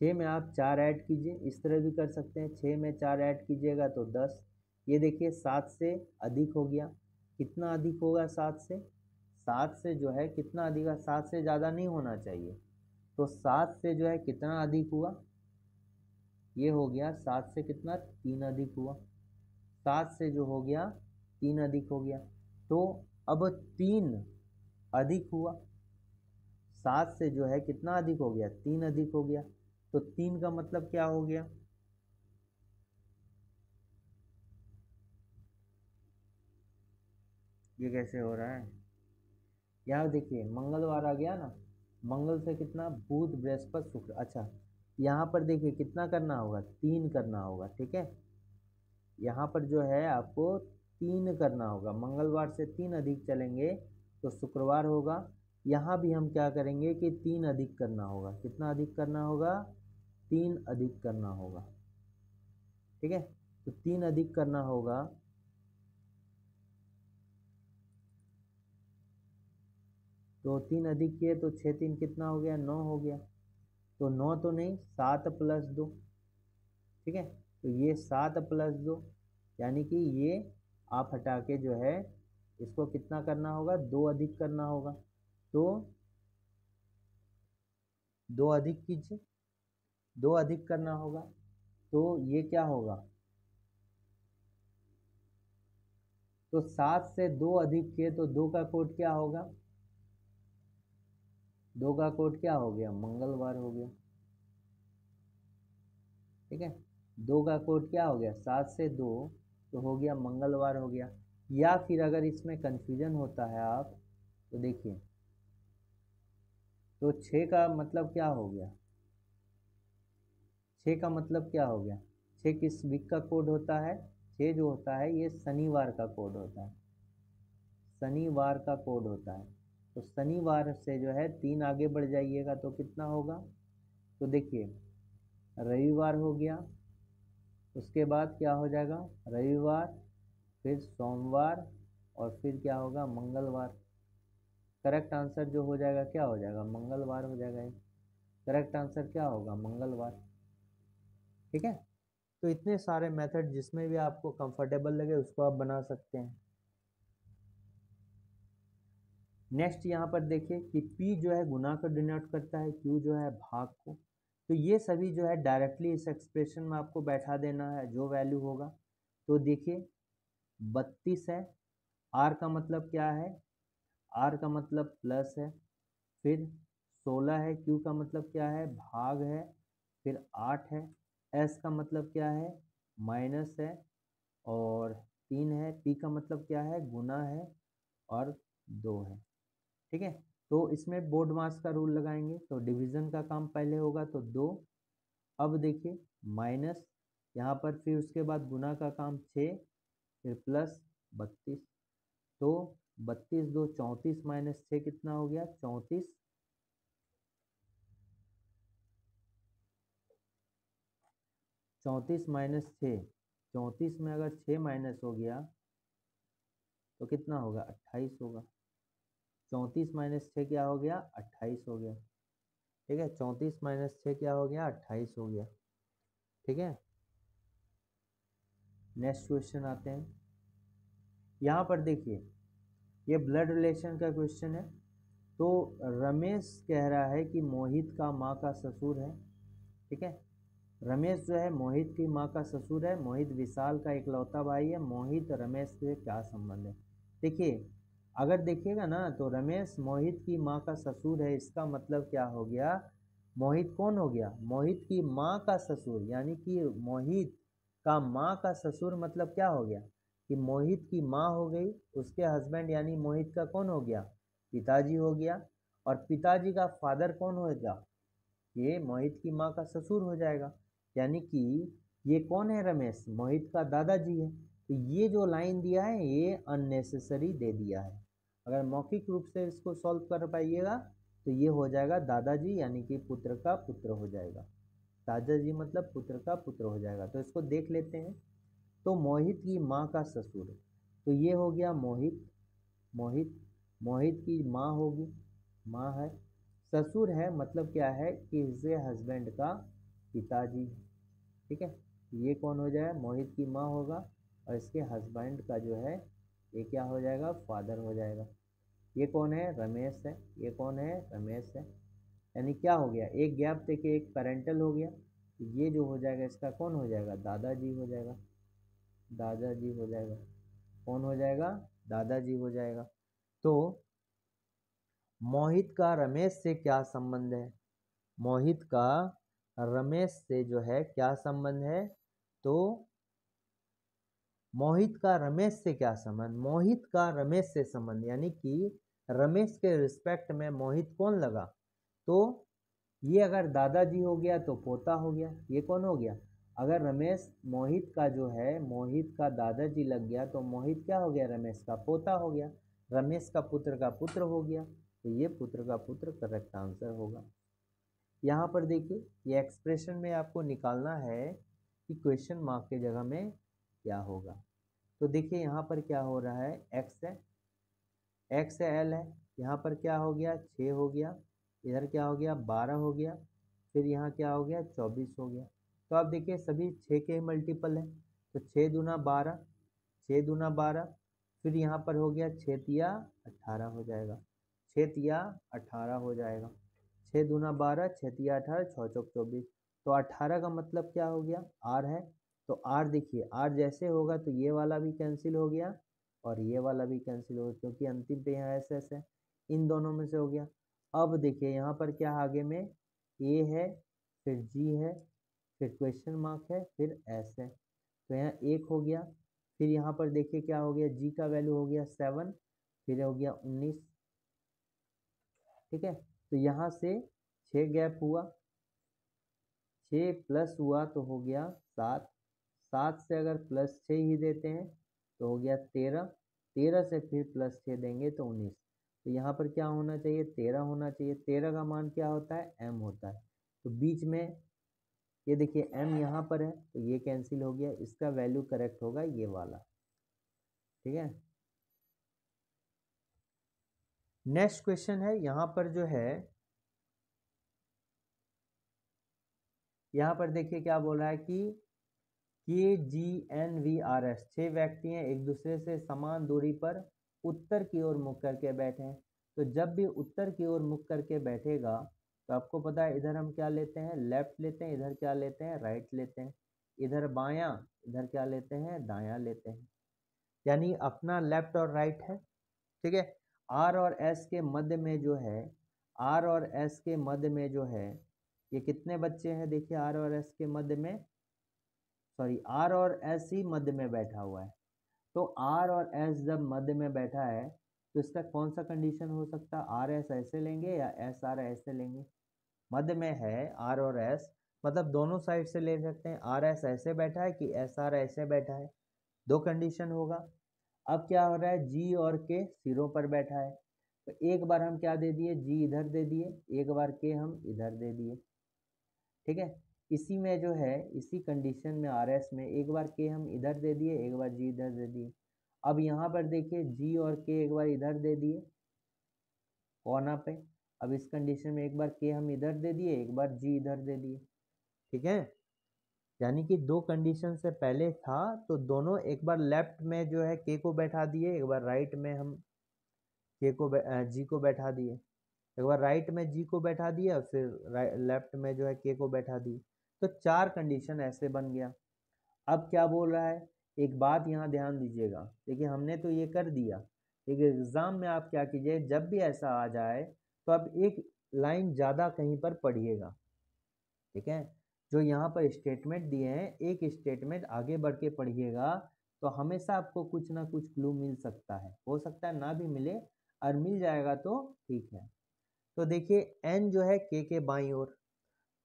6 में आप 4 ऐड कीजिए, इस तरह भी कर सकते हैं, 6 में 4 ऐड कीजिएगा तो 10। ये देखिए 7 से अधिक हो गया, कितना अधिक होगा 7 से, 7 से जो है कितना अधिक है, 7 से ज़्यादा नहीं होना चाहिए, तो 7 से जो है कितना अधिक हुआ, ये हो गया 7 से कितना 3 अधिक हुआ, 7 से जो हो गया 3 अधिक हो गया, तो अब 3 अधिक हुआ, 7 से जो है कितना अधिक हो गया 3 अधिक हो गया, तो 3 का मतलब क्या हो गया, ये कैसे हो रहा है, यहाँ देखिए मंगलवार आ गया ना, मंगल से कितना बुध बृहस्पति शुक्र, अच्छा यहाँ पर देखिए कितना करना होगा 3 करना होगा, ठीक है, यहाँ पर जो है आपको 3 करना होगा, मंगलवार से 3 अधिक चलेंगे तो शुक्रवार होगा, यहाँ भी हम क्या करेंगे कि 3 अधिक करना होगा, कितना अधिक करना होगा 3 अधिक करना होगा, ठीक है, तो 3 अधिक करना होगा, तो 3 अधिक किए तो 6 3 कितना हो गया 9 हो गया, तो 9 तो नहीं 7 प्लस 2, ठीक है, तो ये 7 प्लस 2 यानी कि ये आप हटा के जो है इसको कितना करना होगा 2 अधिक करना होगा, तो 2 अधिक कीजिए, 2 अधिक करना होगा, तो ये क्या होगा, तो 7 से 2 अधिक किए तो 2 का कोड क्या होगा, 2 का कोड क्या हो गया मंगलवार हो गया, ठीक है, 2 का कोड क्या हो गया 7 से 2 तो हो गया मंगलवार हो गया, या फिर अगर इसमें कन्फ्यूजन होता है आप तो देखिए, तो 6 का मतलब क्या हो गया, 6 का मतलब क्या हो गया, 6 किस वीक का कोड होता है, 6 जो होता है ये शनिवार का कोड होता है, शनिवार का कोड होता है, तो शनिवार से जो है 3 आगे बढ़ जाइएगा तो कितना होगा, तो देखिए रविवार हो गया, उसके बाद क्या हो जाएगा रविवार, फिर सोमवार, और फिर क्या होगा मंगलवार, करेक्ट आंसर जो हो जाएगा क्या हो जाएगा मंगलवार हो जाएगा, करेक्ट आंसर क्या होगा मंगलवार, ठीक है, तो इतने सारे मेथड जिसमें भी आपको कंफर्टेबल लगे उसको आप बना सकते हैं। नेक्स्ट यहाँ पर देखिए कि P जो है गुना को डिनोट करता है, Q जो है भाग को, तो ये सभी जो है डायरेक्टली इस एक्सप्रेशन में आपको बैठा देना है जो वैल्यू होगा, तो देखिए 32 है, R का मतलब क्या है, R का मतलब प्लस है, फिर 16 है, Q का मतलब क्या है भाग है, फिर 8 है, S का मतलब क्या है माइनस है, और 3 है, P का मतलब क्या है गुना है, और 2 है, ठीक है, तो इसमें बोर्ड मास का रूल लगाएंगे, तो डिवीज़न का काम पहले होगा तो 2, अब देखिए माइनस यहाँ पर, फिर उसके बाद गुना का काम 6, फिर प्लस 32, तो 32 2 34 माइनस 6 कितना हो गया 34, 34 माइनस 6, 34 में अगर 6 माइनस हो गया तो कितना होगा 28 होगा, 34 माइनस 6 क्या हो गया 28 हो गया, ठीक है, 34 माइनस 6 क्या हो गया 28 हो गया, ठीक है। नेक्स्ट क्वेश्चन आते हैं, यहाँ पर देखिए ये ब्लड रिलेशन का क्वेश्चन है, तो रमेश कह रहा है कि मोहित का माँ का ससुर है, ठीक है, रमेश जो है मोहित की माँ का ससुर है, मोहित विशाल का इकलौता भाई है, मोहित रमेश से क्या संबंध है, देखिए अगर देखिएगा ना तो रमेश मोहित की माँ का ससुर है, इसका मतलब क्या हो गया, मोहित कौन हो गया मोहित की माँ का ससुर, यानी कि मोहित का माँ का ससुर मतलब क्या हो गया कि मोहित की माँ हो गई, उसके हस्बैंड यानी मोहित का कौन हो गया पिताजी हो गया, और पिताजी का फादर कौन होगा, ये मोहित की माँ का ससुर हो जाएगा, यानी कि ये कौन है रमेश मोहित का दादाजी है, तो ये जो लाइन दिया है ये अननेसेसरी दे दिया है, अगर मौखिक रूप से इसको सॉल्व कर पाइएगा तो ये हो जाएगा दादाजी यानी कि पुत्र का पुत्र हो जाएगा, दादाजी मतलब पुत्र का पुत्र हो जाएगा, तो इसको देख लेते हैं, तो मोहित की माँ का ससुर, तो ये हो गया मोहित, मोहित मोहित की माँ होगी, माँ है, ससुर है मतलब क्या है कि इससे हस्बैंड का पिताजी, ठीक है। ये कौन हो जाएगा, मोहित की माँ होगा, और इसके हस्बैंड का जो है ये क्या हो जाएगा, फादर हो जाएगा। ये कौन है, रमेश है। ये कौन है, रमेश है। यानी क्या हो गया, एक गैप देके एक पेरेंटल हो गया, ये जो हो जाएगा इसका कौन हो जाएगा, दादाजी हो जाएगा। दादाजी हो जाएगा, कौन हो जाएगा, दादाजी हो जाएगा। तो मोहित का रमेश से क्या संबंध है, मोहित का रमेश से जो है क्या संबंध है, तो मोहित का रमेश से क्या संबंध, मोहित का रमेश से संबंध, यानी कि रमेश के रिस्पेक्ट में मोहित कौन लगा, तो ये अगर दादाजी हो गया तो पोता हो गया। ये कौन हो गया, अगर रमेश मोहित का जो है, मोहित का दादाजी लग गया तो मोहित क्या हो गया, रमेश का पोता हो गया। रमेश का पुत्र हो गया, तो ये पुत्र का पुत्र करेक्ट आंसर होगा। यहाँ पर देखिए ये एक्सप्रेशन में आपको निकालना है कि क्वेश्चन मार्क के जगह में क्या होगा। तो देखिए यहाँ पर क्या हो रहा है, एक्स है, एक्स है, एल है, यहाँ पर क्या हो गया, 6 हो गया, इधर क्या हो गया, 12 हो गया, फिर यहाँ क्या हो गया, 24 हो गया। तो आप देखिए सभी 6 के मल्टीपल है, तो 6 दूना 12, 6 दूना 12, फिर यहाँ पर हो गया 6 तिया 18 हो जाएगा, 6 तिया 18 हो जाएगा, 6 दूना 12, 6 तिया 18, 6 चौक 24। तो 18 का मतलब क्या हो गया, आर है। तो आर देखिए, आर जैसे होगा तो ये वाला भी कैंसिल हो गया और ये वाला भी कैंसिल हो गया, क्योंकि अंतिम पे यहाँ एस एस है, इन दोनों में से हो गया। अब देखिए यहाँ पर क्या आगे में ए है, फिर जी है, फिर क्वेश्चन मार्क है, फिर एस है, तो यहाँ 1 हो गया। फिर यहाँ पर देखिए क्या हो गया, जी का वैल्यू हो गया 7, फिर हो गया 19, ठीक है। तो यहाँ से 6 गैप हुआ, 6 प्लस हुआ तो हो गया 7, 7 से अगर प्लस 6 ही देते हैं तो हो गया 13, 13 से फिर प्लस 6 देंगे तो 19। तो यहाँ पर क्या होना चाहिए, 13 होना चाहिए। 13 का मान क्या होता है, m होता है। तो बीच में ये देखिए m यहाँ पर है तो ये कैंसिल हो गया, इसका वैल्यू करेक्ट होगा ये वाला, ठीक है। नेक्स्ट क्वेश्चन है, यहाँ पर जो है, यहाँ पर देखिए क्या बोल रहा है कि KGNVRS 6 व्यक्ति हैं, एक दूसरे से समान दूरी पर उत्तर की ओर मुख करके बैठे हैं। तो जब भी उत्तर की ओर मुख करके बैठेगा तो आपको पता है इधर हम क्या लेते हैं, लेफ्ट लेते हैं, इधर क्या लेते हैं, राइट लेते हैं, इधर बायां, इधर क्या लेते हैं, दायां लेते हैं। यानी अपना लेफ्ट और राइट है, ठीक है। आर और एस के मध्य में जो है, आर और एस के मध्य में जो है, ये कितने बच्चे हैं, देखिए आर और एस के मध्य में, सॉरी आर और एस ही मध्य में बैठा हुआ है। तो आर और एस जब मध्य में बैठा है तो इसका कौन सा कंडीशन हो सकता है, आर एस ऐसे लेंगे या एस आर ऐसे लेंगे। मध्य में है आर और एस, मतलब दोनों साइड से ले सकते हैं, आर एस ऐसे बैठा है कि एस आर ऐसे बैठा है, दो कंडीशन होगा। अब क्या हो रहा है, जी और के सिरों पर बैठा है, तो एक बार हम क्या दे दिए, जी इधर दे दिए, एक बार के हम इधर दे दिए, ठीक है। इसी में जो है, इसी कंडीशन में आर एस में एक बार के हम इधर दे दिए, एक बार जी इधर दे दिए। अब यहाँ पर देखिए जी और के एक बार इधर दे दिए कोना पे, अब इस कंडीशन में एक बार के हम इधर दे दिए, एक बार जी इधर दे दिए, ठीक है। यानी कि दो कंडीशन से पहले था तो दोनों, एक बार लेफ्ट में जो है के को बैठा दिए, एक बार राइट में हम के को जी को बैठा दिए, एक बार राइट में जी को बैठा दिया, फिर लेफ्ट में जो है के को बैठा दी, तो 4 कंडीशन ऐसे बन गया। अब क्या बोल रहा है, एक बात यहाँ ध्यान दीजिएगा, देखिए हमने तो ये कर दिया, एक एग्जाम में आप क्या कीजिए, जब भी ऐसा आ जाए तो आप एक लाइन ज़्यादा कहीं पर पढ़िएगा, ठीक है। जो यहाँ पर स्टेटमेंट दिए हैं, एक स्टेटमेंट आगे बढ़ के पढ़िएगा तो हमेशा आपको कुछ ना कुछ क्लू मिल सकता है, हो सकता है ना भी मिले, और मिल जाएगा तो ठीक है। तो देखिए एन जो है के बाईं ओर,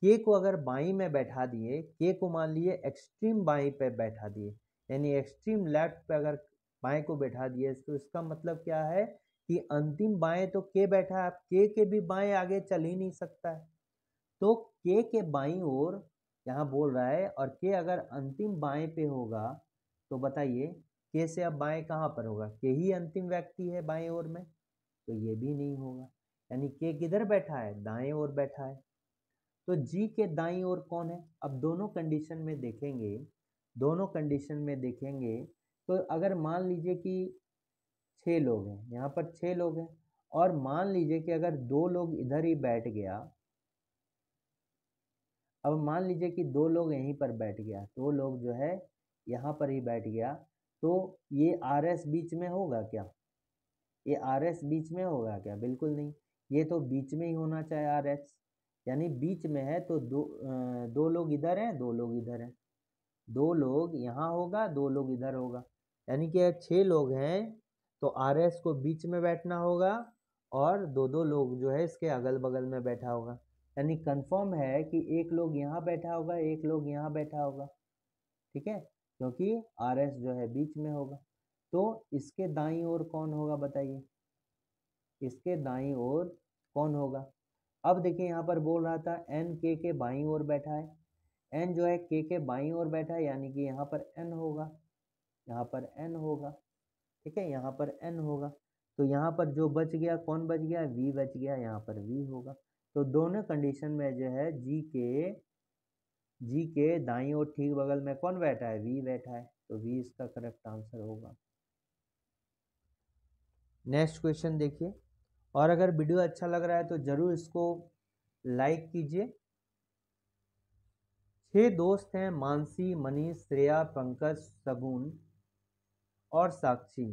के को अगर बाईं में बैठा दिए, के को मान लिए एक्सट्रीम बाईं पे बैठा दिए, यानी एक्सट्रीम लेफ्ट पे अगर बाएं को बैठा दिए, तो इसका मतलब क्या है कि अंतिम बाएं तो के बैठा है, अब के भी बाएं आगे चल ही नहीं सकता है, तो के बाईं ओर यहाँ बोल रहा है, और के अगर अंतिम बाएं पे होगा तो बताइए के से अब बाएं कहाँ पर होगा, के ही अंतिम व्यक्ति है बाएं ओर में, तो ये भी नहीं होगा। यानी के किधर बैठा है, दाएं ओर बैठा है। तो जी के दाईं ओर कौन है? अब दोनों कंडीशन में देखेंगे, दोनों कंडीशन में देखेंगे तो अगर मान लीजिए कि 6 लोग हैं, यहाँ पर 6 लोग हैं, और मान लीजिए कि अगर 2 लोग इधर ही बैठ गया, अब मान लीजिए कि 2 लोग यहीं पर बैठ गया, 2 लोग जो है यहाँ पर ही बैठ गया, तो ये आर एस बीच में होगा क्या? ये आर एस बीच में होगा क्या? बिल्कुल नहीं, ये तो बीच में ही होना चाहिए आर एस, यानी बीच में है तो दो लोग इधर हैं, 2 लोग इधर हैं, 2 लोग यहाँ होगा, 2 लोग इधर होगा, यानी कि 6 लोग हैं तो आर एस को बीच में बैठना होगा और 2 लोग जो है इसके अगल बगल में बैठा होगा, यानी कंफर्म है कि एक लोग यहाँ बैठा होगा, एक लोग यहाँ बैठा होगा, ठीक है, क्योंकि आर एस जो है बीच में होगा। तो इसके दाईं ओर कौन होगा बताइए, इसके दाईं ओर कौन होगा? अब देखिए यहाँ पर बोल रहा था एन के बाईं ओर बैठा है, एन जो है के बाईं ओर बैठा है, यानी कि यहाँ पर एन होगा, यहाँ पर एन होगा, ठीक है, यहाँ पर एन होगा। तो यहाँ पर जो बच गया, कौन बच गया? वी बच गया, यहाँ पर वी होगा। तो दोनों कंडीशन में जो है जी के दाईं ओर ठीक बगल में कौन बैठा है? वी बैठा है, तो वी इसका करेक्ट आंसर होगा। नेक्स्ट क्वेश्चन देखिए, और अगर वीडियो अच्छा लग रहा है तो जरूर इसको लाइक कीजिए। 6 दोस्त हैं, मानसी, मनीष, श्रेया, पंकज, सगुन और साक्षी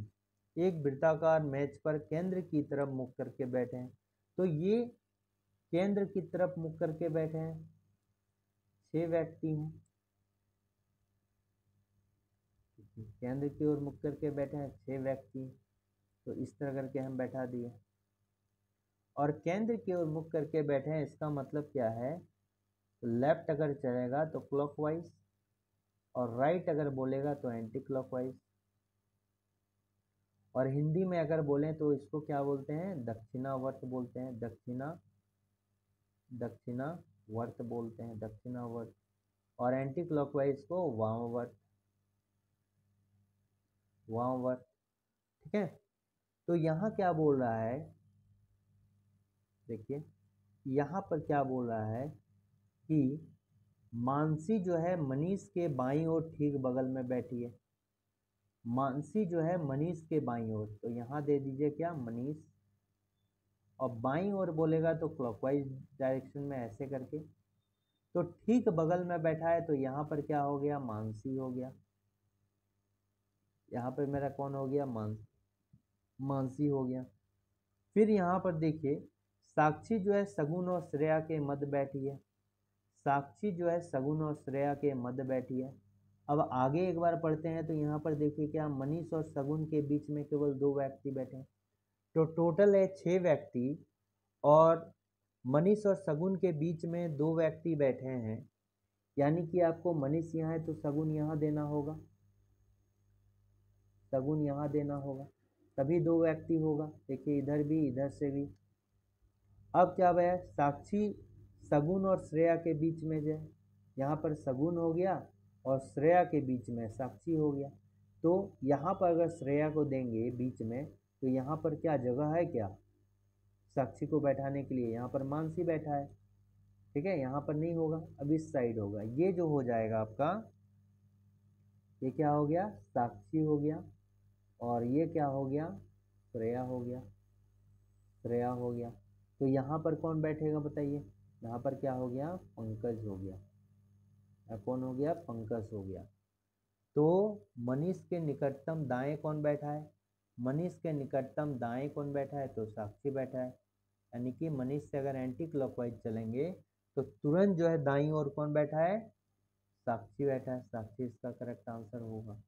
एक वृत्ताकार मैच पर केंद्र की तरफ मुख करके बैठे हैं। तो ये केंद्र की तरफ मुख करके बैठे हैं, 6 व्यक्ति हैं, केंद्र की ओर मुख करके बैठे हैं 6 व्यक्ति, तो इस तरह करके हम बैठा दिए। और केंद्र की ओर मुख करके बैठे हैं, इसका मतलब क्या है? तो लेफ्ट अगर चलेगा तो क्लॉकवाइज, और राइट अगर बोलेगा तो एंटी क्लॉकवाइज, और हिंदी में अगर बोलें तो इसको क्या बोलते हैं? दक्षिणावर्त बोलते हैं, दक्षिणावर्त बोलते हैं, दक्षिणावर्त। और एंटी क्लॉकवाइज को वामवर्त, वामवर्त, ठीक है। तो यहाँ क्या बोल रहा है, देखिए यहाँ पर क्या बोल रहा है कि मानसी जो है मनीष के बाईं ओर ठीक बगल में बैठी है, मानसी जो है मनीष के बाईं ओर, तो यहाँ दे दीजिए क्या? मनीष, और बाईं ओर बोलेगा तो क्लॉकवाइज डायरेक्शन में ऐसे करके, तो ठीक बगल में बैठा है, तो यहाँ पर क्या हो गया? मानसी हो गया, यहाँ पर मेरा कौन हो गया? मानसी हो गया। फिर यहाँ पर देखिए साक्षी जो है सगुन और श्रेया के मध्य बैठी है, साक्षी जो है सगुन और श्रेया के मध्य बैठी है। अब आगे एक बार पढ़ते हैं तो यहाँ पर देखिए क्या, मनीष और सगुन के बीच में केवल 2 व्यक्ति बैठे हैं, तो टोटल है 6 व्यक्ति, और मनीष और सगुन के बीच में 2 व्यक्ति बैठे हैं, यानी कि आपको मनीष यहाँ है तो सगुन यहाँ देना होगा, सगुन यहाँ देना होगा, तभी 2 व्यक्ति होगा। देखिए इधर भी, इधर से भी। अब क्या है, साक्षी सगुन और श्रेया के बीच में जो है, यहाँ पर सगुन हो गया और श्रेया के बीच में साक्षी हो गया, तो यहाँ पर अगर श्रेया को देंगे बीच में, तो यहाँ पर क्या जगह है क्या साक्षी को बैठाने के लिए? यहाँ पर मानसी बैठा है, ठीक है, यहाँ पर नहीं होगा, अब इस साइड होगा। ये जो हो जाएगा आपका, ये क्या हो गया? साक्षी हो गया, और ये क्या हो गया? श्रेया हो गया, श्रेया हो गया। तो यहाँ पर कौन बैठेगा बताइए? यहाँ पर क्या हो गया? पंकज हो गया, कौन हो गया? पंकज हो गया। तो मनीष के निकटतम दाएं कौन बैठा है? मनीष के निकटतम दाएं कौन बैठा है? तो साक्षी बैठा है, यानी कि मनीष से अगर एंटी क्लॉकवाइज चलेंगे तो तुरंत जो है दाईं ओर कौन बैठा है? साक्षी बैठा है, साक्षी इसका करेक्ट आंसर होगा।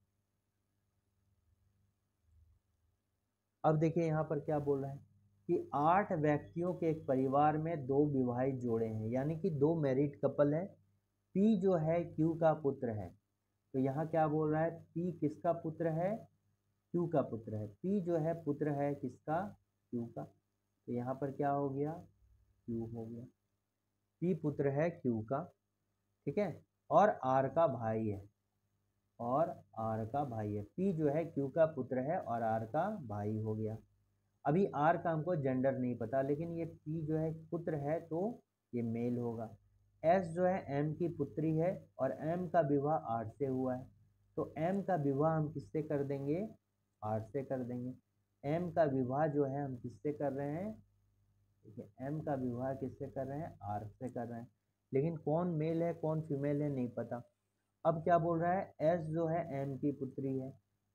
अब देखिए यहाँ पर क्या बोल रहा है कि 8 व्यक्तियों के एक परिवार में 2 विवाहित जोड़े हैं, यानी कि 2 मैरिड कपल है। पी जो है क्यू का पुत्र है, तो यहाँ क्या बोल रहा है? पी किसका पुत्र है? क्यू का पुत्र है। पी जो है पुत्र है किसका? क्यू का, तो यहाँ पर क्या हो गया? क्यू हो गया। पी पुत्र है क्यू का, ठीक है, और आर का भाई है, और आर का भाई है। पी जो है क्यू का पुत्र है और आर का भाई हो गया। अभी आर का हमको जेंडर नहीं पता, लेकिन ये पी जो है पुत्र है तो ये मेल होगा। एस जो है एम की पुत्री है और एम का विवाह आर से हुआ है, तो एम का विवाह हम किससे कर देंगे, आर से कर देंगे। एम का विवाह जो है हम किससे कर रहे हैं, ठीक है, एम का विवाह किससे कर रहे हैं, आर से कर रहे हैं, लेकिन कौन मेल है कौन फीमेल है नहीं पता। अब क्या बोल रहा है, एस जो है एम की पुत्री है,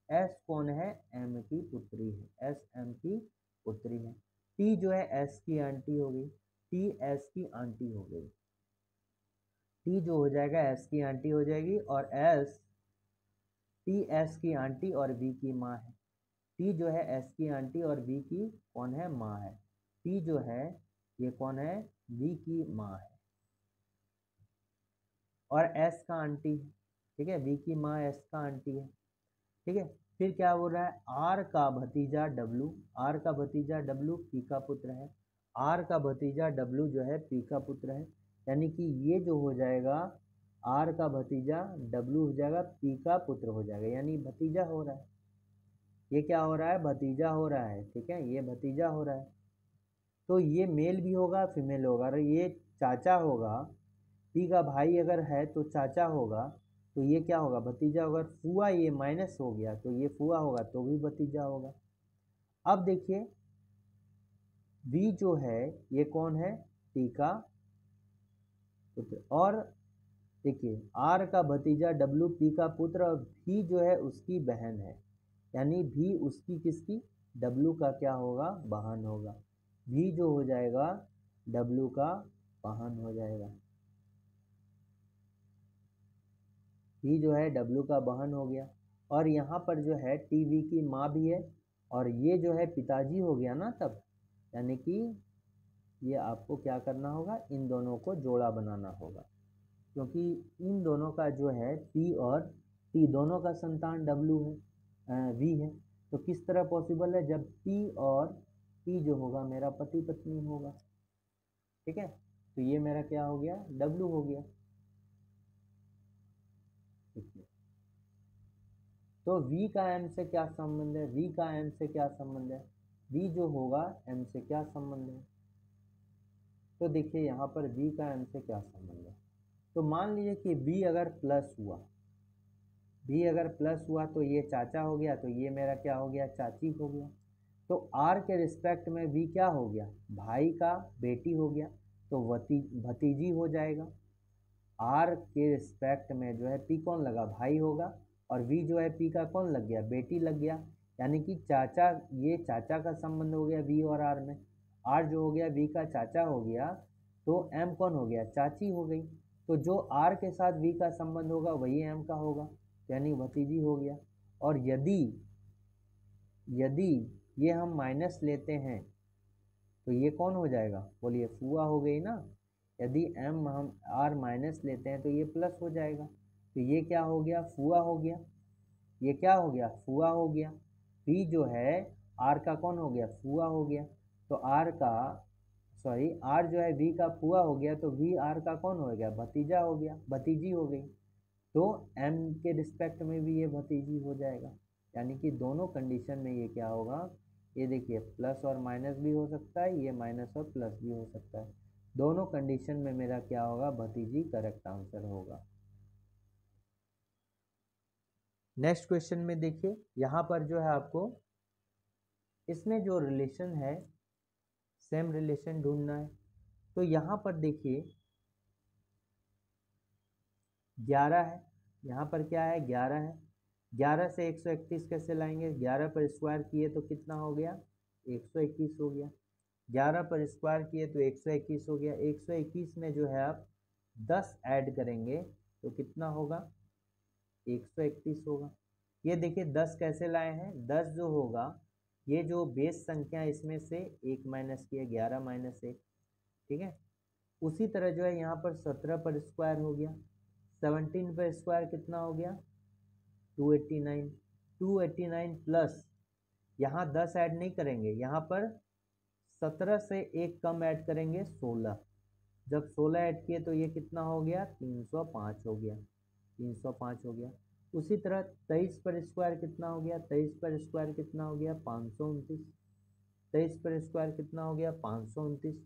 एस कौन है, एम की पुत्री है, एस एम की पुत्री है। टी जो है एस की आंटी हो गई, टी एस की आंटी हो गई, टी जो हो जाएगा एस की आंटी हो जाएगी, और एस टी एस की आंटी और बी की माँ है। टी जो है एस की आंटी और बी की कौन है, माँ है। टी जो है ये कौन है, बी की माँ है और एस का आंटी है, ठीक है, बी की माँ एस का आंटी है, ठीक है। फिर क्या बोल रहा है, आर का भतीजा डब्लू, आर का भतीजा डब्लू पी का पुत्र है, आर का भतीजा डब्लू जो है पी का पुत्र है, यानी कि ये जो हो जाएगा आर का भतीजा डब्लू हो जाएगा पी का पुत्र हो जाएगा, यानी भतीजा हो रहा है, ये क्या हो रहा है, भतीजा हो रहा है, ठीक है, ये भतीजा हो रहा है। तो ये मेल भी होगा फीमेल होगा, और ये चाचा होगा, पी का भाई अगर है तो चाचा होगा, तो ये क्या होगा, भतीजा होगा। फुआ ये माइनस हो गया तो ये फुआ होगा तो भी भतीजा होगा। अब देखिए बी जो है ये कौन है, टी का पुत्र, और देखिए आर का भतीजा डब्लू पी का पुत्र, और भी जो है उसकी बहन है, यानी भी उसकी किसकी, डब्लू का क्या होगा, बहन होगा। भी जो हो जाएगा डब्लू का बहन हो जाएगा, ही जो है डब्लू का बहन हो गया। और यहाँ पर जो है टीवी की माँ भी है, और ये जो है पिताजी हो गया ना तब, यानी कि ये आपको क्या करना होगा, इन दोनों को जोड़ा बनाना होगा, क्योंकि इन दोनों का जो है पी और टी दोनों का संतान डब्लू है, वी है, तो किस तरह पॉसिबल है, जब पी और टी जो होगा मेरा पति पत्नी होगा, ठीक है, तो ये मेरा क्या हो गया, डब्लू हो गया, ठीक है। तो v का m से क्या संबंध है, v का m से क्या संबंध है, v जो होगा m से क्या संबंध है, तो देखिए यहाँ पर v का m से क्या संबंध है। तो मान लीजिए कि v अगर प्लस हुआ, v अगर प्लस हुआ तो ये चाचा हो गया, तो ये मेरा क्या हो गया, चाची हो गया। तो r के रिस्पेक्ट में v क्या हो गया, भाई का बेटी हो गया, तो भतीजी हो जाएगा। आर के रिस्पेक्ट में जो है पी कौन लगा, भाई होगा, और वी जो है पी का कौन लग गया, बेटी लग गया, यानी कि चाचा, ये चाचा का संबंध हो गया वी और आर में, आर जो हो गया वी का चाचा हो गया, तो एम कौन हो गया, चाची हो गई। तो जो आर के साथ वी का संबंध होगा वही एम का होगा, यानी भतीजी हो गया। और यदि यदि ये हम माइनस लेते हैं तो ये कौन हो जाएगा, बोलिए, फुआ हो गई ना। यदि m हम r माइनस लेते हैं तो ये प्लस हो जाएगा, तो ये क्या हो गया, फुआ हो गया, ये क्या हो गया, फुआ हो गया। v जो है r का कौन हो गया, फुआ हो गया, तो r का सॉरी r जो है v का फुआ हो गया, तो v r का कौन हो गया, भतीजा हो गया, भतीजी हो गई। तो m के रिस्पेक्ट में भी ये भतीजी हो जाएगा, यानी कि दोनों कंडीशन में ये क्या होगा, ये देखिए प्लस और माइनस भी हो सकता है, ये माइनस और प्लस भी हो सकता है, दोनों कंडीशन में मेरा क्या होगा, भतीजी करेक्ट आंसर होगा। नेक्स्ट क्वेश्चन में देखिए यहाँ पर जो है आपको इसमें जो रिलेशन है सेम रिलेशन ढूंढना है। तो यहाँ पर देखिए 11 है, यहाँ पर क्या है, 11 है, 11 से 131 कैसे लाएंगे, 11 पर स्क्वायर किए तो कितना हो गया, 121 हो गया, 11 पर स्क्वायर किए तो 121 हो गया, 121 में जो है आप 10 ऐड करेंगे तो कितना होगा, 131 होगा। ये देखिए 10 कैसे लाए हैं, 10 जो होगा ये जो बेस संख्या इसमें से एक माइनस किया, 11 माइनस 1, ठीक है। उसी तरह जो है यहाँ पर 17 पर स्क्वायर हो गया, 17 पर स्क्वायर कितना हो गया, 289, 289 प्लस यहाँ 10 ऐड नहीं करेंगे, यहाँ पर 17 से एक कम ऐड करेंगे 16, जब 16 ऐड किए तो ये कितना हो गया, 305 हो गया, 305 हो गया। उसी तरह 23 पर स्क्वायर कितना हो गया, 23 पर स्क्वायर कितना हो गया, 529, 23 पर स्क्वायर कितना हो गया 529।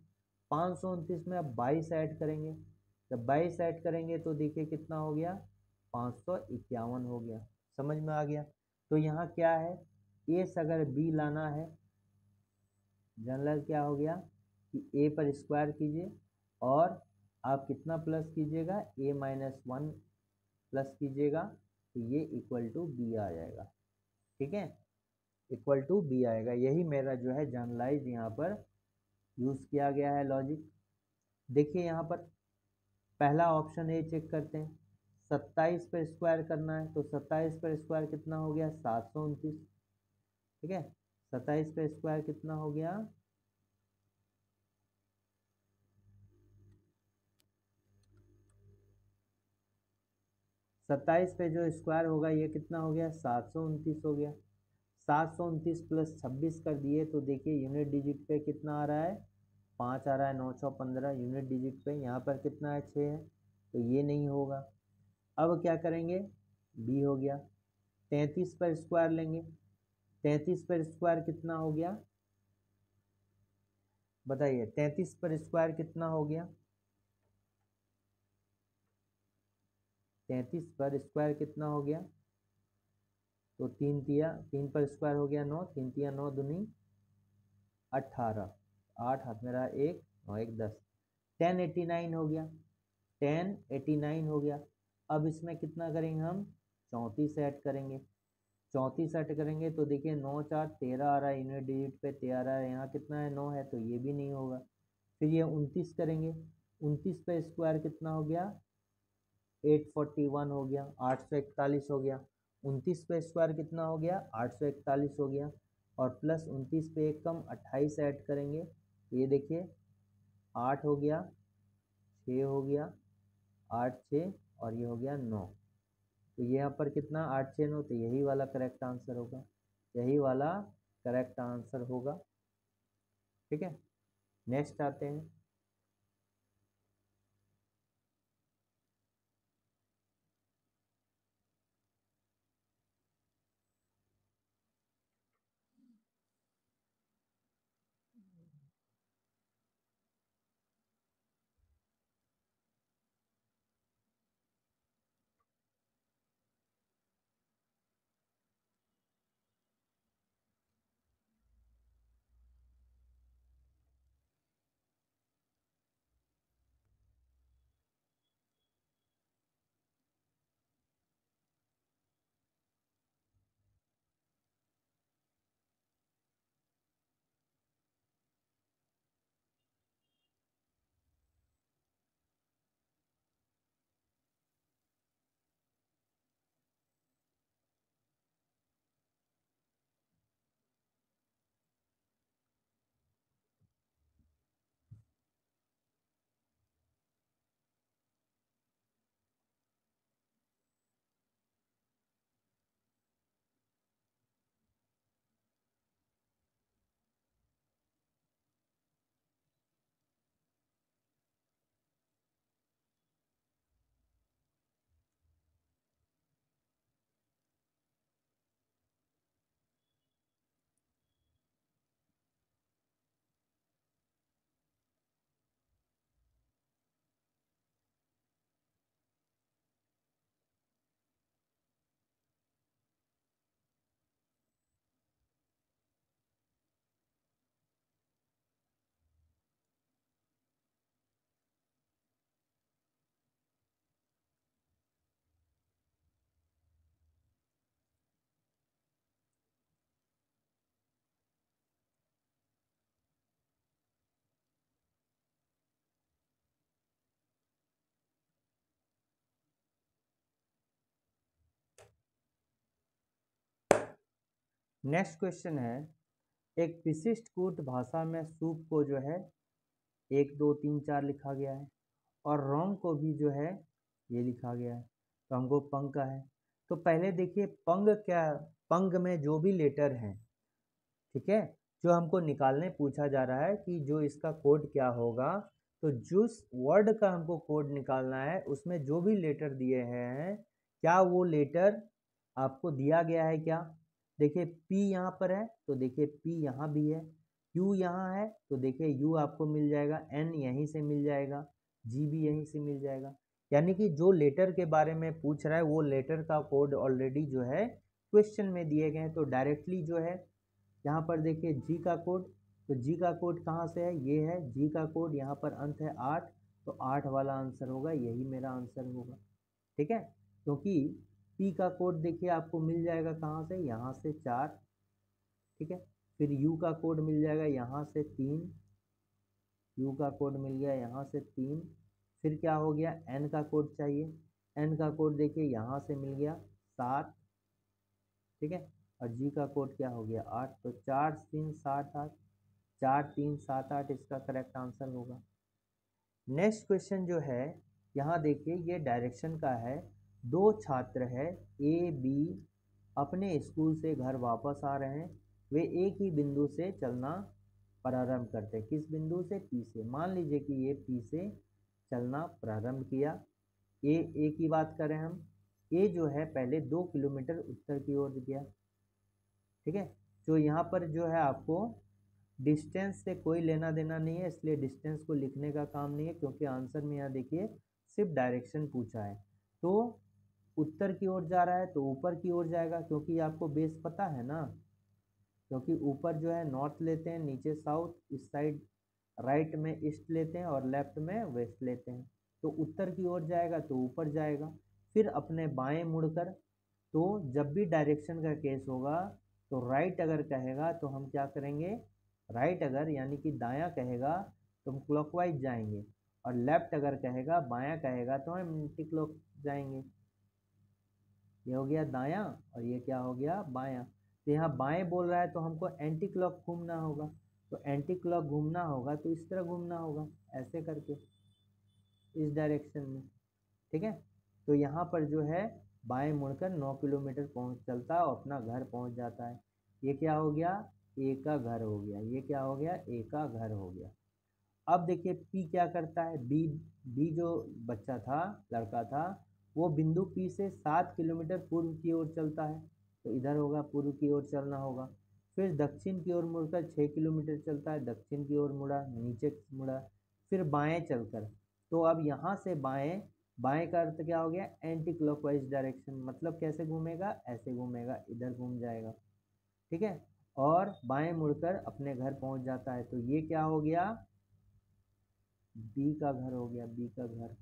529 में अब 22 ऐड करेंगे, जब 22 ऐड करेंगे तो देखिए कितना हो गया 551 हो गया। समझ में आ गया। तो यहाँ क्या है, ए से अगर बी लाना है, जनरल क्या हो गया कि ए पर स्क्वायर कीजिए और आप कितना प्लस कीजिएगा a-1 प्लस कीजिएगा, तो ये इक्वल टू बी आ जाएगा। ठीक है, इक्वल टू बी आएगा। यही मेरा जो है जनरलाइज यहाँ पर यूज़ किया गया है लॉजिक। देखिए यहाँ पर पहला ऑप्शन ए चेक करते हैं, 27 पर स्क्वायर करना है, तो 27 पर स्क्वायर कितना हो गया 729। ठीक है, 27 पर स्क्वायर कितना हो गया 27 पे जो स्क्वायर होगा ये कितना हो गया 729 हो गया। 729 प्लस 26 कर दिए तो देखिए यूनिट डिजिट पे कितना आ रहा है 5 आ रहा है, 9 6 15 यूनिट डिजिट पे। यहाँ पर कितना है 6 है, तो ये नहीं होगा। अब क्या करेंगे, बी हो गया। 33 पर स्क्वायर लेंगे, 33 पर स्क्वायर कितना हो गया बताइए, 33 पर स्क्वायर कितना हो गया, 33 पर स्क्वायर कितना हो गया, तो 3 पर स्क्वायर हो गया 9, 3 तिया 9 दूनी 18, 8 हाथ में रहा 1 और 1 10, 1089 हो गया, 1089 हो गया। अब इसमें कितना करेंगे हम 34 ऐड करेंगे, 34 ऐड करेंगे तो देखिए 9 4 13 आ रहा है, यूनिट डिजिट पे 13 आ रहा है, यहाँ कितना है 9 है, तो ये भी नहीं होगा। फिर ये 29 करेंगे, 29 पे स्क्वायर कितना हो गया 841 हो गया, 841 हो गया। 29 पे स्क्वायर कितना हो गया 841 हो गया, और प्लस 29 पे एक कम 28 ऐड करेंगे, ये देखिए 8 हो गया, 6 हो गया, 8 6 और ये हो गया 9। तो यहाँ पर कितना 8 6 9, तो यही वाला करेक्ट आंसर होगा, यही वाला करेक्ट आंसर होगा। ठीक है, नेक्स्ट आते हैं। नेक्स्ट क्वेश्चन है, एक विशिष्ट कूट भाषा में सूप को जो है 1 2 3 4 लिखा गया है, और रोंग को भी जो है ये लिखा गया है, तो हमको पंग का है। तो पहले देखिए पंग क्या, पंग में जो भी लेटर हैं, ठीक है, जो हमको निकालने पूछा जा रहा है कि जो इसका कोड क्या होगा, तो जिस वर्ड का हमको कोड निकालना है उसमें जो भी लेटर दिए हैं, क्या वो लेटर आपको दिया गया है क्या। देखिए P यहाँ पर है, तो देखिए P यहाँ भी है, Q यहाँ है तो देखिए U आपको मिल जाएगा, N यहीं से मिल जाएगा, G भी यहीं से मिल जाएगा। यानी कि जो लेटर के बारे में पूछ रहा है वो लेटर का कोड ऑलरेडी जो है क्वेश्चन में दिए गए हैं। तो डायरेक्टली जो है यहाँ पर देखिए G का कोड, तो G का कोड कहाँ से है, ये है G का कोड, यहाँ पर अंत है 8, तो 8 वाला आंसर होगा, यही मेरा आंसर होगा। ठीक है, क्योंकि P का कोड देखिए आपको मिल जाएगा कहाँ से, यहाँ से 4। ठीक है, फिर U का कोड मिल जाएगा यहाँ से 3, U का कोड मिल गया यहाँ से 3। फिर क्या हो गया, N का कोड चाहिए, N का कोड देखिए यहाँ से मिल गया 7। ठीक है, और G का कोड क्या हो गया 8, तो 4 3 7 8, 4 3 7 8 इसका करेक्ट आंसर होगा। नेक्स्ट क्वेश्चन जो है यहाँ देखिए ये डायरेक्शन का है। दो छात्र है A B अपने स्कूल से घर वापस आ रहे हैं। वे एक ही बिंदु से चलना प्रारंभ करते हैं। किस बिंदु से, P से। मान लीजिए कि ये P से चलना प्रारंभ किया। A की बात करें हम, A जो है पहले 2 किलोमीटर उत्तर की ओर गया। ठीक है, तो यहाँ पर जो है आपको डिस्टेंस से कोई लेना देना नहीं है, इसलिए डिस्टेंस को लिखने का काम नहीं है, क्योंकि आंसर में यहाँ देखिए सिर्फ डायरेक्शन पूछा है। तो उत्तर की ओर जा रहा है तो ऊपर की ओर जाएगा, क्योंकि आपको बेस पता है ना, क्योंकि ऊपर जो है नॉर्थ लेते हैं, नीचे साउथ, इस साइड राइट में ईस्ट लेते हैं और लेफ्ट में वेस्ट लेते हैं। तो उत्तर की ओर जाएगा तो ऊपर जाएगा। फिर अपने बाएं मुड़कर, तो जब भी डायरेक्शन का केस होगा तो राइट अगर कहेगा तो हम क्या करेंगे, राइट अगर यानी कि दायां कहेगा तो हम क्लॉकवाइज जाएंगे, और लेफ्ट अगर कहेगा बायां कहेगा तो हम एंटी क्लॉक जाएंगे। ये हो गया दायां और ये क्या हो गया बायां। तो यहाँ बाएं बोल रहा है तो हमको एंटी क्लॉक घूमना होगा, तो एंटी क्लॉक घूमना होगा तो इस तरह घूमना होगा, ऐसे करके इस डायरेक्शन में। ठीक है, तो यहाँ पर जो है बाएं मुड़कर 9 किलोमीटर पहुँच चलता है और अपना घर पहुँच जाता है। ये क्या हो गया, ए का घर हो गया, ये क्या हो गया, ए का घर हो गया। अब देखिए पी क्या करता है, बी जो बच्चा था, लड़का था, वो बिंदु पी से 7 किलोमीटर पूर्व की ओर चलता है, तो इधर होगा, पूर्व की ओर चलना होगा। फिर दक्षिण की ओर मुड़कर 6 किलोमीटर चलता है, दक्षिण की ओर मुड़ा, नीचे मुड़ा। फिर बाएं चलकर, तो अब यहाँ से बाएं, बाएं का अर्थ क्या हो गया, एंटी क्लॉकवाइज डायरेक्शन, मतलब कैसे घूमेगा, ऐसे घूमेगा, इधर घूम जाएगा। ठीक है, और बाएं मुड़कर अपने घर पहुंच जाता है, तो ये क्या हो गया, बी का घर हो गया, बी का घर।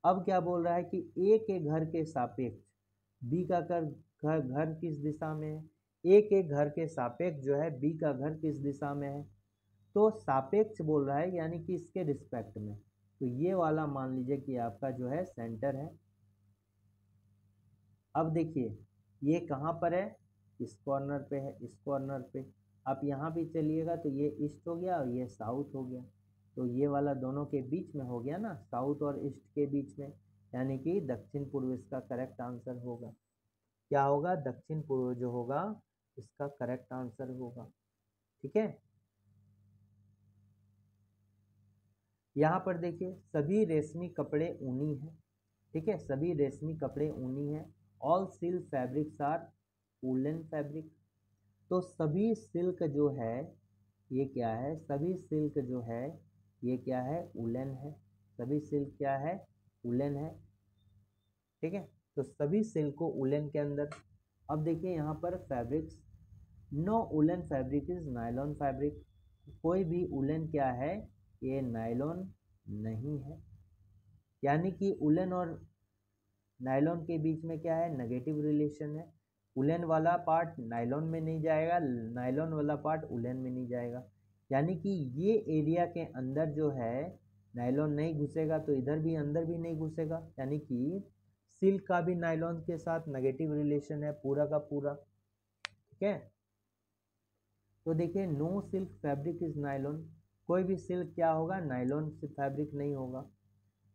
अब क्या बोल रहा है कि ए के घर के सापेक्ष बी का घर किस दिशा में है, ए के घर के सापेक्ष जो है बी का घर किस दिशा में है। तो सापेक्ष बोल रहा है यानी कि इसके रिस्पेक्ट में, तो ये वाला मान लीजिए कि आपका जो है सेंटर है। अब देखिए ये कहाँ पर है, इस कॉर्नर पे है, इस कॉर्नर पे। आप यहाँ भी चलिएगा तो ये ईस्ट हो गया और ये साउथ हो गया, तो ये वाला दोनों के बीच में हो गया ना, साउथ और ईस्ट के बीच में, यानी कि दक्षिण पूर्व इसका करेक्ट आंसर होगा। क्या होगा, दक्षिण पूर्व जो होगा इसका करेक्ट आंसर होगा। ठीक है, यहाँ पर देखिए सभी रेशमी कपड़े ऊनी हैं। ठीक है, सभी रेशमी कपड़े ऊनी हैं। All silk fabrics are woollen fabric. तो सभी सिल्क जो है ये क्या है, सभी सिल्क जो है ये क्या है, वूलन है। सभी सिल्क क्या है, वूलन है। ठीक है, तो सभी सिल्क को वूलन के अंदर। अब देखिए यहाँ पर fabrics, no woollen fabric is nylon fabric. कोई भी वूलन क्या है, ये नायलॉन नहीं है। यानी कि वूलन और नायलॉन के बीच में क्या है, नेगेटिव रिलेशन है। वुलन वाला पार्ट नायलॉन में नहीं जाएगा, नायलॉन वाला पार्ट वुलन में नहीं जाएगा। यानी कि ये एरिया के अंदर जो है नायलॉन नहीं घुसेगा, तो इधर भी अंदर भी नहीं घुसेगा। यानी कि सिल्क का भी नायलॉन के साथ नेगेटिव रिलेशन है पूरा का पूरा। ठीक है, तो देखिए no silk fabric is nylon. कोई भी सिल्क क्या होगा, नायलॉन से फैब्रिक नहीं होगा।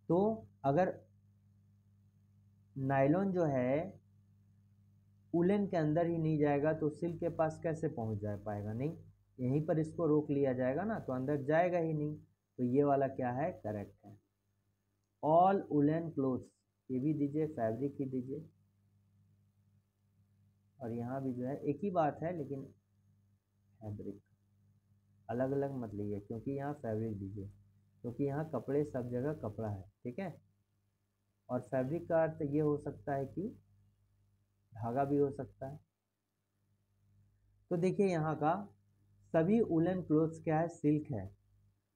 तो अगर नायलॉन जो है वुलन के अंदर ही नहीं जाएगा तो सिल्क के पास कैसे पहुंच जा पाएगा, नहीं, यहीं पर इसको रोक लिया जाएगा ना, तो अंदर जाएगा ही नहीं। तो ये वाला क्या है, करेक्ट है। ऑल वुलन क्लोथ्स, ये भी दीजिए, फैब्रिक ही दीजिए, और यहाँ भी जो है एक ही बात है लेकिन फैब्रिक। अलग अलग मत लीजिए, क्योंकि यहाँ फैब्रिक दीजिए, क्योंकि यहाँ कपड़े सब जगह कपड़ा है, ठीक है। और फैब्रिक का अर्थ ये हो सकता है कि धागा भी हो सकता है। तो देखिए यहाँ का सभी उलन क्लोथ्स क्या है, सिल्क है।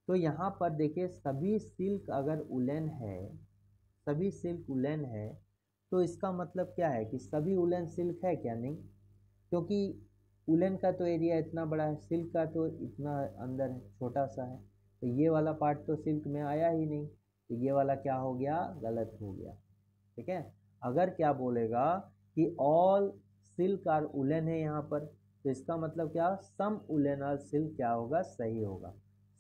तो यहाँ पर देखिए सभी सिल्क अगर उलन है, सभी सिल्क उलन है, तो इसका मतलब क्या है कि सभी उलन सिल्क है क्या? नहीं, क्योंकि उलन का तो एरिया इतना बड़ा है, सिल्क का तो इतना अंदर है, छोटा सा है, तो ये वाला पार्ट तो सिल्क में आया ही नहीं, तो ये वाला क्या हो गया, गलत हो गया, ठीक है। अगर क्या बोलेगा कि ऑल सिल्क आर उलन है यहाँ पर, तो इसका मतलब क्या, सम उलन आर सिल्क क्या होगा, सही होगा।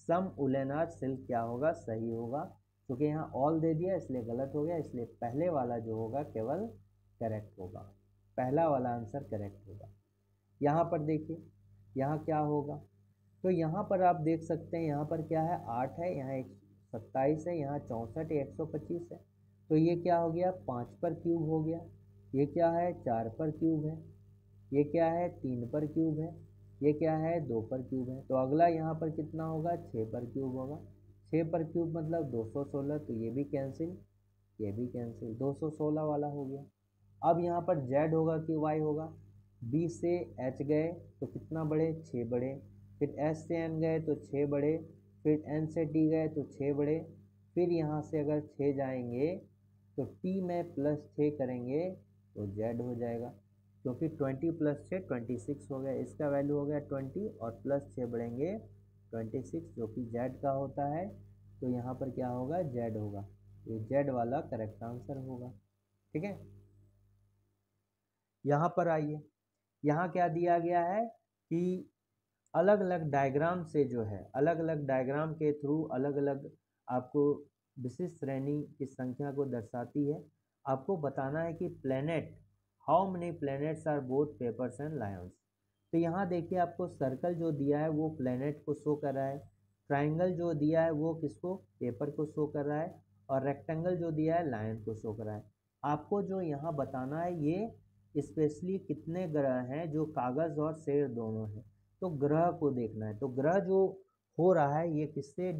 सम उलन आर सिल्क क्या होगा, सही होगा, क्योंकि यहाँ ऑल दे दिया इसलिए गलत हो गया, इसलिए पहले वाला जो होगा केवल करेक्ट होगा, पहला वाला आंसर करेक्ट होगा। यहाँ पर देखिए यहाँ क्या होगा, तो यहाँ पर आप देख सकते हैं, यहाँ पर क्या है, 8 है, यहाँ 27 है, यहाँ 64 है, 125 है, तो ये क्या हो गया, 5 पर क्यूब हो गया। ये क्या है, 4 पर क्यूब है। ये क्या है, 3 पर क्यूब है। ये क्या है, 2 पर क्यूब है। तो अगला यहाँ पर कितना होगा, 6 पर क्यूब होगा। 6 पर क्यूब मतलब 216, तो ये भी कैंसिल, ये भी कैंसिल, 216 वाला हो गया। अब यहाँ पर जेड होगा कि वाई होगा, बी से एच गए तो कितना बढ़े, 6 बढ़े, फिर एस से एन गए तो 6 बढ़े, फिर एन से टी गए तो 6 बढ़े, फिर यहाँ से अगर 6 जाएंगे तो टी में +6 करेंगे तो जेड हो जाएगा, क्योंकि 20 + 6 26 हो गया, इसका वैल्यू हो गया 20 और +6 बढ़ेंगे 26, जो कि जेड का होता है। तो यहाँ पर क्या होगा, जेड होगा, ये जेड वाला करेक्ट आंसर होगा, ठीक है। यहाँ पर आइए, यहाँ क्या दिया गया है कि अलग अलग डायग्राम से जो है, अलग अलग डायग्राम के थ्रू अलग अलग आपको विशिष्ट श्रेणी की संख्या को दर्शाती है। आपको बताना है कि planet, how many planets are both papers and lions. तो यहाँ देखिए आपको सर्कल जो दिया है वो प्लेनेट को शो कर रहा है, ट्राइंगल जो दिया है वो किसको, पेपर को शो कर रहा है, और रेक्टेंगल जो दिया है लायन को शो कर रहा है। आपको जो यहाँ बताना है ये स्पेशली कितने ग्रह हैं जो कागज़ और शेर दोनों हैं, तो ग्रह को देखना है। तो ग्रह जो हो रहा है ये किससे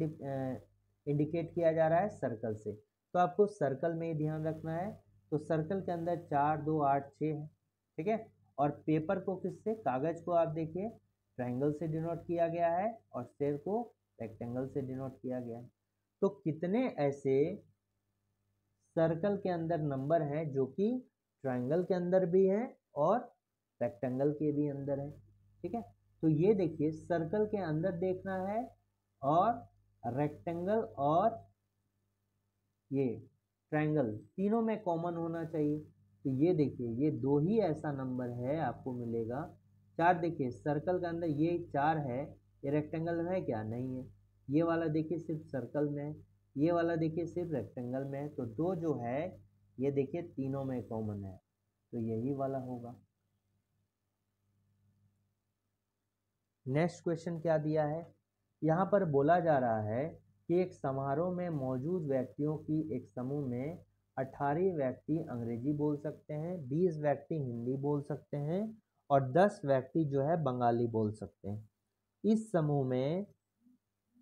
इंडिकेट किया जा रहा है, सर्कल से, तो आपको सर्कल में ही ध्यान रखना है। तो सर्कल के अंदर 4 2 8 6 है, ठीक है। और पेपर को किससे, कागज को आप देखिए ट्रायंगल से डिनोट किया गया है और शेर को रेक्टेंगल से डिनोट किया गया है। तो कितने ऐसे सर्कल के अंदर नंबर हैं जो कि ट्रायंगल के अंदर भी हैं और रेक्टेंगल के भी अंदर है, ठीक है। तो ये देखिए सर्कल के अंदर देखना है और रेक्टेंगल और ये ट्रायंगल तीनों में कॉमन होना चाहिए। तो ये देखिए ये 2 ही ऐसा नंबर है आपको मिलेगा। 4 देखिए सर्कल के अंदर ये 4 है, ये रेक्टेंगल में है क्या, नहीं है। ये वाला देखिए सिर्फ सर्कल में है, ये वाला देखिए सिर्फ रेक्टेंगल में है, तो 2 जो है ये देखिए तीनों में कॉमन है, तो यही वाला होगा। नेक्स्ट क्वेश्चन क्या दिया है, यहाँ पर बोला जा रहा है कि एक समारोह में मौजूद व्यक्तियों की एक समूह में 18 व्यक्ति अंग्रेजी बोल सकते हैं, 20 व्यक्ति हिंदी बोल सकते हैं और 10 व्यक्ति जो है बंगाली बोल सकते हैं। इस समूह में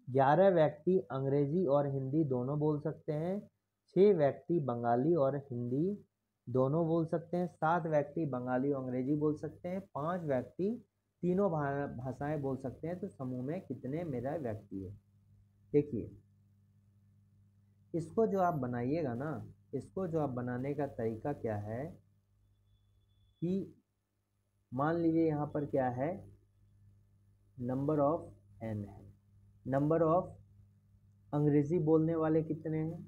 11 व्यक्ति अंग्रेजी और हिंदी दोनों बोल सकते हैं, 6 व्यक्ति बंगाली और हिंदी दोनों बोल सकते हैं, 7 व्यक्ति बंगाली और अंग्रेजी बोल सकते हैं, 5 व्यक्ति तीनों भाषाएं बोल सकते हैं। तो समूह में कितने मेरा व्यक्ति है। देखिए इसको जो आप बनाइएगा ना, इसको जो आप बनाने का तरीका क्या है कि मान लीजिए यहाँ पर क्या है, नंबर ऑफ n है, नंबर ऑफ अंग्रेजी बोलने वाले कितने हैं,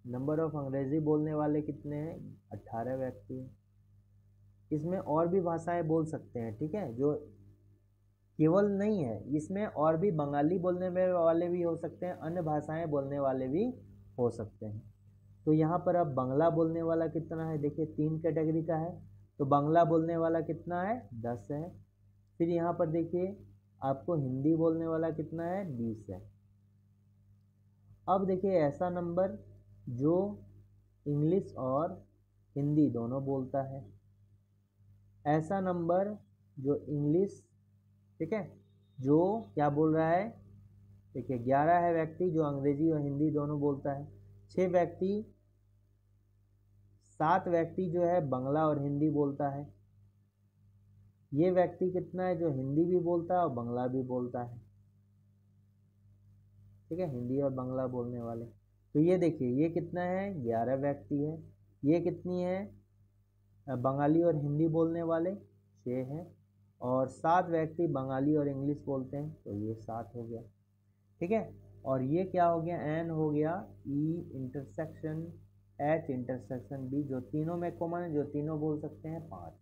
नंबर ऑफ अंग्रेजी बोलने वाले कितने हैं, 18 व्यक्ति हैं। इसमें और भी भाषाएं बोल सकते हैं, ठीक है, जो केवल नहीं है, इसमें और भी बंगाली बोलने वाले भी हो सकते हैं, अन्य भाषाएं बोलने वाले भी हो सकते हैं। तो यहाँ पर अब बांग्ला बोलने वाला कितना है, देखिए 3 कैटेगरी का है, तो बांग्ला बोलने वाला कितना है, 10 है। फिर यहाँ पर देखिए आपको हिंदी बोलने वाला कितना है, 20 है। अब देखिए ऐसा नंबर जो इंग्लिश और हिंदी दोनों बोलता है, ऐसा नंबर जो इंग्लिश, ठीक है, जो क्या बोल रहा है, देखिए 11 है व्यक्ति जो अंग्रेजी और हिंदी दोनों बोलता है, 6 व्यक्ति 7 व्यक्ति जो है बांग्ला और हिंदी बोलता है, ये व्यक्ति कितना है जो हिंदी भी बोलता है और बांग्ला भी बोलता है, ठीक है, हिंदी और बांग्ला बोलने वाले। तो ये देखिए ये कितना है, 11 व्यक्ति है, ये कितनी है बंगाली और हिंदी बोलने वाले 6 हैं, और 7 व्यक्ति बंगाली और इंग्लिश बोलते हैं, तो ये 7 हो गया, ठीक है। और ये क्या हो गया, एन हो गया, E intersection H intersection B, जो तीनों में कॉमन है, जो तीनों बोल सकते हैं 5।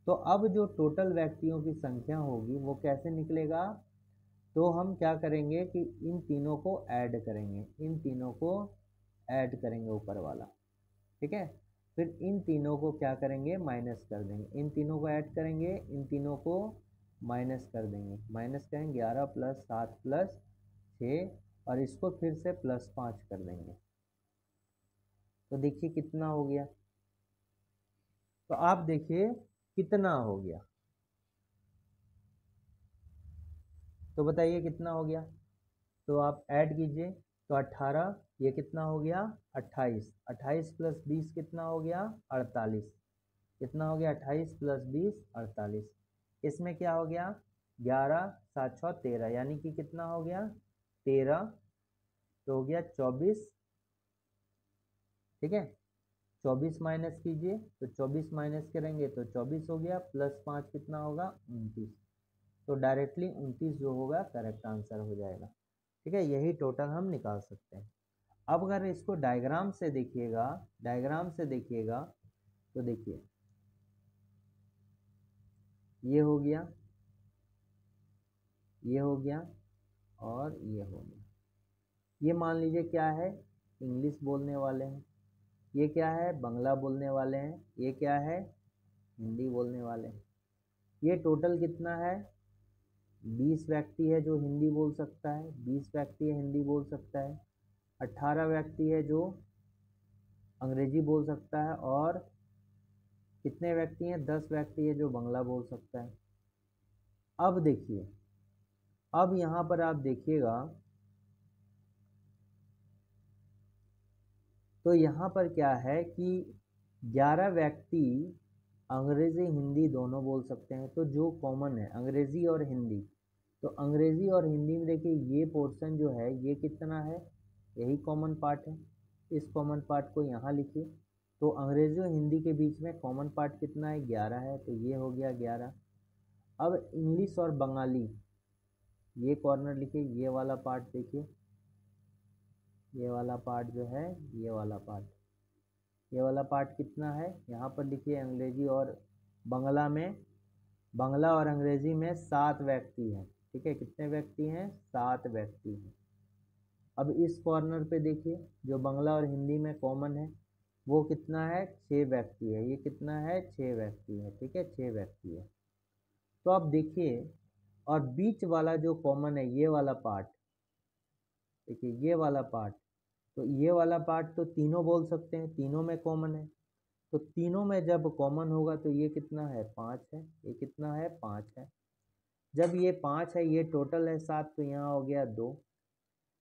तो अब जो टोटल व्यक्तियों की संख्या होगी वो कैसे निकलेगा, तो हम क्या करेंगे कि इन तीनों को ऐड करेंगे, इन तीनों को ऐड करेंगे ऊपर वाला, ठीक है। फिर इन तीनों को क्या करेंगे, माइनस कर देंगे, इन तीनों को ऐड करेंगे, इन तीनों को माइनस कर देंगे, माइनस करेंगे 11 + 7 + 6, और इसको फिर से +5 कर देंगे, तो देखिए कितना हो गया, तो आप देखिए कितना हो गया, तो बताइए कितना हो गया, तो आप ऐड कीजिए, तो 18, ये कितना हो गया 28, 28 + 20 कितना हो गया 48, कितना हो गया 28 + 20 48, इसमें क्या हो गया 11 7 6 13, यानी कि कितना हो गया 13, तो हो गया 24, ठीक है। 24 माइनस कीजिए, तो 24 माइनस करेंगे तो 24 हो गया, +5 कितना होगा 29, तो डायरेक्टली 29 जो होगा करेक्ट आंसर हो जाएगा, ठीक है। यही टोटल हम निकाल सकते हैं। अब अगर इसको डायग्राम से देखिएगा, डायग्राम से देखिएगा, तो देखिए ये हो गया, ये हो गया, और ये हो गया, ये मान लीजिए क्या है, इंग्लिश बोलने वाले हैं, ये क्या है बांग्ला बोलने वाले हैं, ये क्या है हिंदी बोलने वाले हैं। ये टोटल कितना है, 20 व्यक्ति है जो हिंदी बोल सकता है, 20 व्यक्ति है हिंदी बोल सकता है, 18 व्यक्ति है जो अंग्रेजी बोल सकता है, और कितने व्यक्ति हैं 10 व्यक्ति है जो बांग्ला बोल सकता है। अब देखिए, अब यहाँ पर आप देखिएगा, तो यहाँ पर क्या है कि 11 व्यक्ति अंग्रेज़ी हिंदी दोनों बोल सकते हैं, तो जो कॉमन है अंग्रेज़ी और हिंदी, तो अंग्रेज़ी और हिंदी में देखिए ये पोर्शन जो है ये कितना है, यही कॉमन पार्ट है, इस कॉमन पार्ट को यहाँ लिखिए, तो अंग्रेज़ी और हिंदी के बीच में कॉमन पार्ट कितना है 11 है, तो ये हो गया 11। अब इंग्लिश और बंगाली, ये कॉर्नर लिखिए, ये वाला पार्ट देखिए, ये वाला पार्ट जो है, ये वाला पार्ट, ये वाला पार्ट कितना है, यहाँ पर लिखिए अंग्रेजी और बांग्ला में, बांग्ला और अंग्रेजी में 7 व्यक्ति हैं, ठीक है, कितने व्यक्ति हैं 7 व्यक्ति हैं। अब इस कॉर्नर पे देखिए जो बांग्ला और हिंदी में कॉमन है वो कितना है 6 व्यक्ति है, ये कितना है 6 व्यक्ति है, ठीक है 6 व्यक्ति है। तो आप देखिए, और बीच वाला जो कॉमन है ये वाला पार्ट, देखिए ये वाला पार्ट, तो ये वाला पार्ट तो तीनों बोल सकते हैं, तीनों में कॉमन है, तो तीनों में जब कॉमन होगा तो ये कितना है 5 है, ये कितना है 5 है। जब ये 5 है, ये टोटल है 7, तो यहाँ हो गया 2,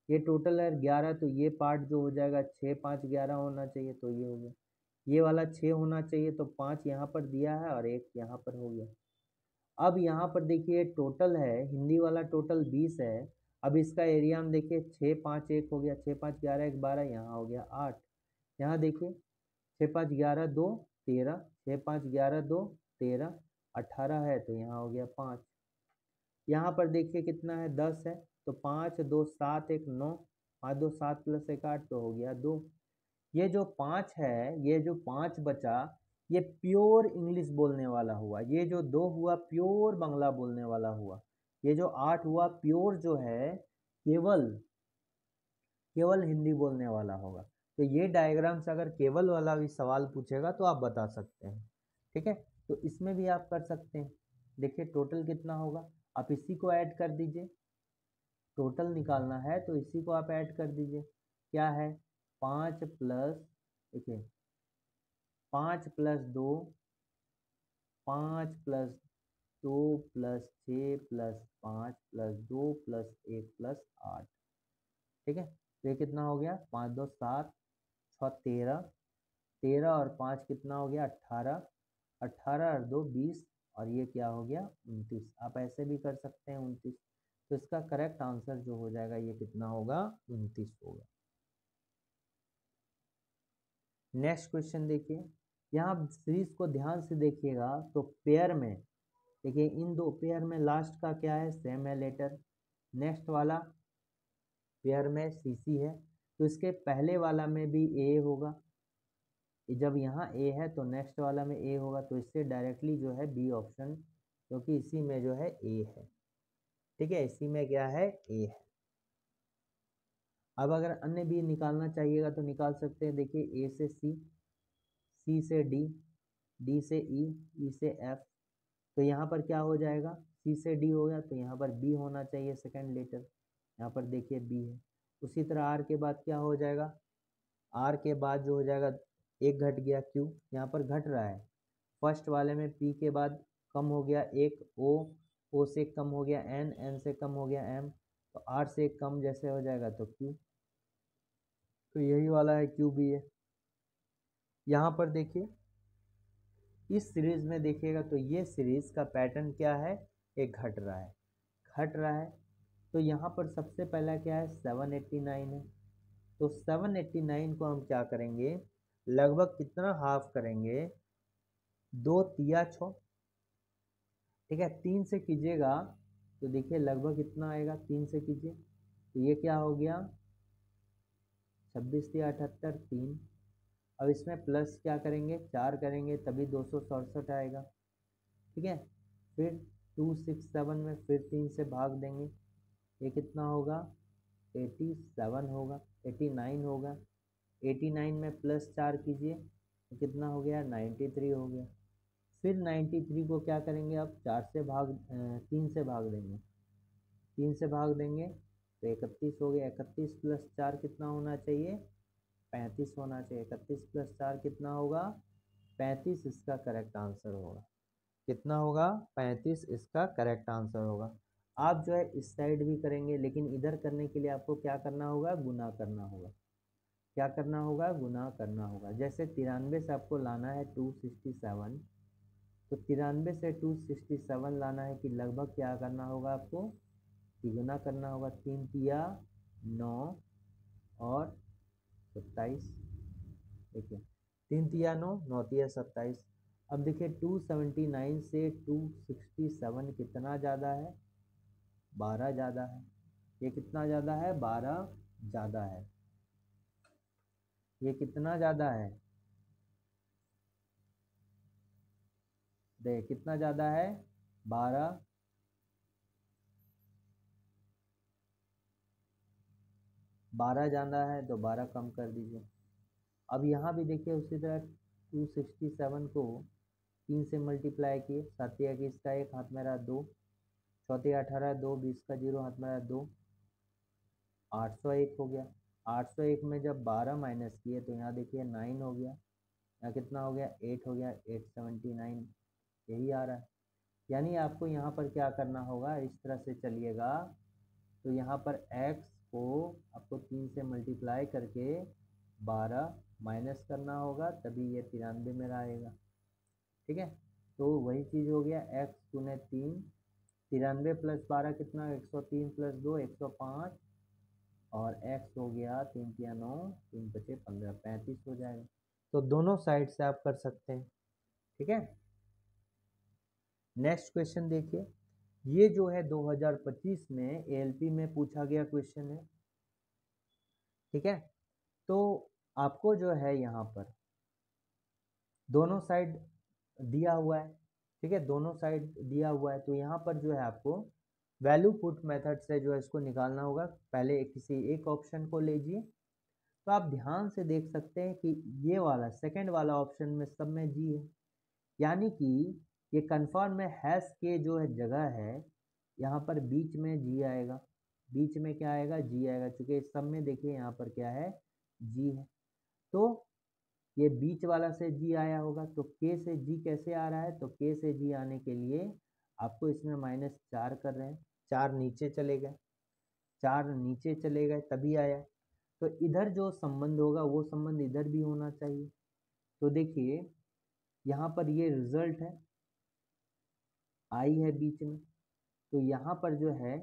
ये टोटल है 11, तो ये पार्ट जो हो जाएगा 6 5 11 होना चाहिए, तो ये हो गया, ये वाला 6 होना चाहिए, तो 5 यहाँ पर दिया है और 1 यहाँ पर हो गया। अब यहाँ पर देखिए टोटल है, हिंदी वाला टोटल 20 है, अब इसका एरिया हम देखिए 6 5 1 हो गया, 6 5 11 1 12, यहाँ हो गया 8, यहाँ देखिए 6 5 11 2 13, 6 5 11 2 13, 18 है, तो यहाँ हो गया 5, यहाँ पर देखिए कितना है 10 है, तो 5 2 7 1 9, 5 2 7 + 1 8, तो हो गया 2। ये जो 5 है, ये जो 5 बचा, ये प्योर इंग्लिश बोलने वाला हुआ, ये जो 2 हुआ प्योर बांग्ला बोलने वाला हुआ, ये जो 8 हुआ प्योर जो है केवल केवल हिंदी बोलने वाला होगा। तो ये डायग्राम से अगर केवल वाला भी सवाल पूछेगा तो आप बता सकते हैं, ठीक है। तो इसमें भी आप कर सकते हैं, देखिए टोटल कितना होगा, आप इसी को ऐड कर दीजिए, टोटल निकालना है तो इसी को आप ऐड कर दीजिए, क्या है 5 प्लस, देखिए 5 + 2, 5 + 2 + 6 + 5 + 2 + 1 + 8। ठीक है, तो ये कितना हो गया, 5 2 7 6 13, 13 और 5 कितना हो गया 18, 18 और 2 20, और ये क्या हो गया 29। आप ऐसे भी कर सकते हैं 29। तो इसका करेक्ट आंसर जो हो जाएगा ये कितना होगा 29 होगा। नेक्स्ट क्वेश्चन देखिए, यहाँ सीरीज को ध्यान से देखिएगा तो पेयर में देखिए, इन दो पेयर में लास्ट का क्या है, सेम है लेटर। नेक्स्ट वाला पेयर में सीसी है, तो इसके पहले वाला में भी ए होगा। जब यहाँ ए है तो नेक्स्ट वाला में ए होगा, तो इससे डायरेक्टली जो है बी ऑप्शन, क्योंकि इसी में जो है ए है। ठीक है, इसी में क्या है ए है। अब अगर अन्य भी निकालना चाहिएगा तो निकाल सकते हैं। देखिए ए से सी, सी से डी, डी से ई, ई से एफ। तो यहाँ पर क्या हो जाएगा, सी से डी हो गया, तो यहाँ पर बी होना चाहिए सेकंड लेटर। यहाँ पर देखिए बी है। उसी तरह आर के बाद क्या हो जाएगा, आर के बाद जो हो जाएगा एक घट गया क्यू, यहाँ पर घट रहा है। फर्स्ट वाले में पी के बाद कम हो गया एक ओ, ओ से कम हो गया एन, एन से कम हो गया एम, तो आर से कम जैसे हो जाएगा तो क्यू, तो यही वाला है क्यू बी है। यहाँ पर देखिए इस सीरीज में देखिएगा तो ये सीरीज का पैटर्न क्या है, एक घट रहा है, घट रहा है। तो यहाँ पर सबसे पहला क्या है 789 है, तो 789 को हम क्या करेंगे, लगभग कितना हाफ करेंगे, 2 तिया 6। ठीक है, 3 से कीजिएगा तो देखिए लगभग कितना आएगा, 3 से कीजिए तो ये क्या हो गया 26 तिया 78 3। अब इसमें प्लस क्या करेंगे 4 करेंगे तभी 267 आएगा। ठीक है, फिर 267 में फिर 3 से भाग देंगे, ये कितना होगा 87 होगा, 89 होगा। 89 में प्लस 4 कीजिए तो कितना हो गया 93 हो गया। फिर 93 को क्या करेंगे, अब 3 से भाग देंगे, 3 से भाग देंगे तो 31 हो गया। 31 + 4 कितना होना चाहिए 35 होना चाहिए। 31 + 4 कितना होगा 35, इसका करेक्ट आंसर होगा। कितना होगा 35, इसका करेक्ट आंसर होगा। आप जो है इस साइड भी करेंगे, लेकिन इधर करने के लिए आपको क्या करना होगा, गुना करना होगा। क्या करना होगा, गुना करना होगा। जैसे 93 से आपको लाना है 267, तो 93 से 267 लाना है कि लगभग क्या करना होगा आपको, तिगुना करना होगा। 3 तिया 9 और 27। देखिए 3 तिया 9, 9 तिया 27। अब देखिए 279 से 267 कितना ज़्यादा है, 12 ज़्यादा है। ये कितना ज़्यादा है, 12 ज़्यादा है। ये कितना ज़्यादा है, देख कितना ज़्यादा है 12, 12 ज़्यादा है तो 12 कम कर दीजिए। अब यहाँ भी देखिए उसी तरह 267 को 3 से मल्टीप्लाई किए, 7 या 21 का 1 हाथ में रहा 2, 4 18 2, 20 का 0 हाथ में रहा 2, 801 हो गया। 801 में जब 12 माइनस किए तो यहाँ देखिए 9 हो गया, यहाँ कितना हो गया 8 हो गया, 879 यही आ रहा है। यानी आपको यहाँ पर क्या करना होगा, इस तरह से चलिएगा तो यहाँ पर x को आपको 3 से मल्टीप्लाई करके 12 माइनस करना होगा, तभी ये 93 में आएगा। ठीक है, तो वही चीज़ हो गया x गुने 3, 93 + 12 कितना 103 + 2 105, और x हो गया 3 तिया 9, 3 बचे 15, 35 हो जाएगा। तो दोनों साइड से आप कर सकते हैं। ठीक है, नेक्स्ट क्वेश्चन देखिए, ये जो है 2025 में एएलपी में पूछा गया क्वेश्चन है। ठीक है, तो आपको जो है यहाँ पर दोनों साइड दिया हुआ है। ठीक है, दोनों साइड दिया हुआ है, तो यहाँ पर जो है आपको वैल्यू पुट मेथड से जो है इसको निकालना होगा। पहले किसी एक ऑप्शन को लीजिए, तो आप ध्यान से देख सकते हैं कि ये वाला सेकंड वाला ऑप्शन में सब में जी है, यानी कि ये कन्फर्म में हैश के जो है जगह है, यहाँ पर बीच में जी आएगा। बीच में क्या आएगा, जी आएगा, चूँकि सब में देखिए यहाँ पर क्या है जी है, तो ये बीच वाला से जी आया होगा। तो के से जी कैसे आ रहा है, तो के से जी आने के लिए आपको इसमें -4 कर रहे हैं, 4 नीचे चले गए, 4 नीचे चले गए तभी आया। तो इधर जो संबंध होगा वो संबंध इधर भी होना चाहिए। तो देखिए यहाँ पर ये रिजल्ट है, आई है बीच में, तो यहाँ पर जो है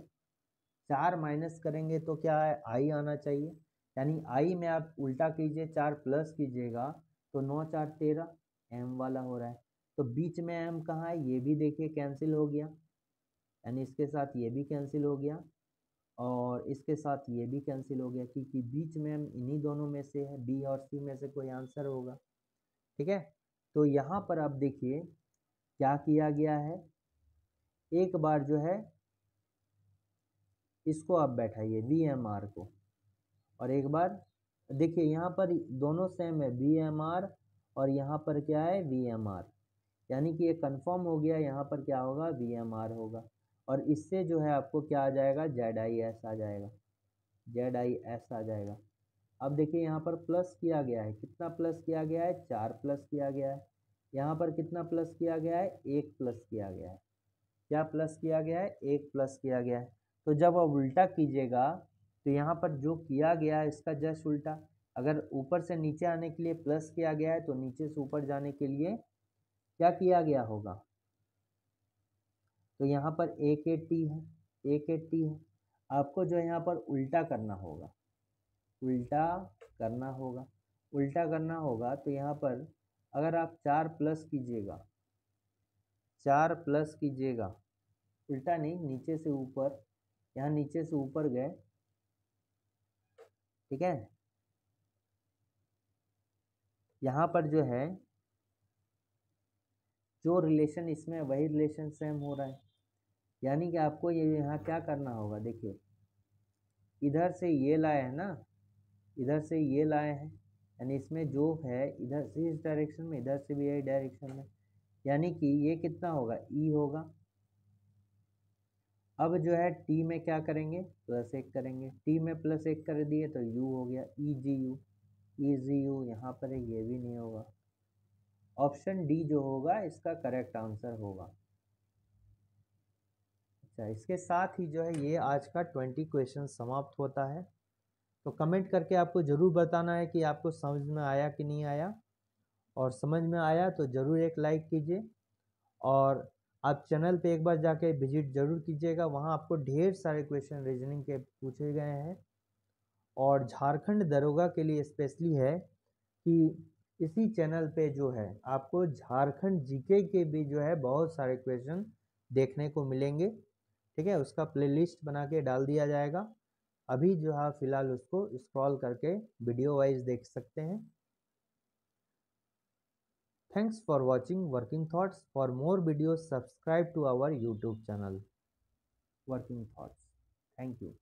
4 माइनस करेंगे तो क्या है, आई आना चाहिए। यानी आई में आप उल्टा कीजिए, 4 प्लस कीजिएगा तो 9 4 13 एम वाला हो रहा है। तो बीच में एम कहाँ है, ये भी देखिए कैंसिल हो गया, यानी इसके साथ ये भी कैंसिल हो गया और इसके साथ ये भी कैंसिल हो गया, क्योंकि बीच में एम इन्हीं दोनों में से है, बी और सी में से कोई आंसर होगा। ठीक है, तो यहाँ पर आप देखिए क्या किया गया है, एक बार जो है इसको आप बैठाइए VMR को, और एक बार देखिए यहाँ पर दोनों सेम है, VMR और यहाँ पर क्या है VMR, यानी कि ये कंफर्म हो गया, यहाँ पर क्या होगा VMR होगा। और इससे जो है आपको क्या आ जाएगा, ZIS आ जाएगा, ZIS आ जाएगा। अब देखिए यहाँ पर प्लस किया गया है, कितना प्लस किया गया है, 4 प्लस किया गया है। यहाँ पर कितना प्लस किया गया है, 1 प्लस किया गया है। क्या प्लस किया गया है, 1 प्लस किया गया है। तो जब आप उल्टा कीजिएगा तो यहाँ पर जो किया गया है इसका जस्ट उल्टा, अगर ऊपर से नीचे आने के लिए प्लस किया गया है तो नीचे से ऊपर जाने के लिए क्या किया गया होगा। तो यहाँ पर 180 है, 180 है, आपको जो है यहाँ पर उल्टा करना होगा, उल्टा करना होगा, उल्टा करना होगा। तो यहाँ पर अगर आप 4 प्लस कीजिएगा, 4 प्लस कीजिएगा, उल्टा नहीं नीचे से ऊपर, यहाँ नीचे से ऊपर गए, ठीक है। यहाँ पर जो है जो रिलेशन इसमें वही रिलेशन सेम हो रहा है, यानी कि आपको ये यहाँ क्या करना होगा, देखिए इधर से ये लाए हैं ना, इधर से ये लाए हैं, यानी इसमें जो है इधर से इस डायरेक्शन में, इधर से भी यही डायरेक्शन में, यानी कि ये कितना होगा, ई होगा। अब जो है टी में क्या करेंगे, +1 करेंगे, टी में +1 कर दिए तो यू हो गया, ई जी यू, ई जी यू यहाँ पर है, ये भी नहीं होगा। ऑप्शन डी जो होगा इसका करेक्ट आंसर होगा। अच्छा, इसके साथ ही जो है ये आज का 20 क्वेश्चन समाप्त होता है। तो कमेंट करके आपको ज़रूर बताना है कि आपको समझ में आया कि नहीं आया, और समझ में आया तो ज़रूर एक लाइक कीजिए, और आप चैनल पे एक बार जाके विजिट ज़रूर कीजिएगा, वहाँ आपको ढेर सारे क्वेश्चन रीजनिंग के पूछे गए हैं। और झारखंड दरोगा के लिए स्पेशली है कि इसी चैनल पे जो है आपको झारखंड जीके के भी जो है बहुत सारे क्वेश्चन देखने को मिलेंगे। ठीक है, उसका प्लेलिस्ट बना के डाल दिया जाएगा, अभी जो है फ़िलहाल उसको स्क्रॉल करके वीडियो वाइज देख सकते हैं। Thanks for watching Working Thoughts. For more videos, subscribe to our YouTube channel, Working Thoughts. Thank you.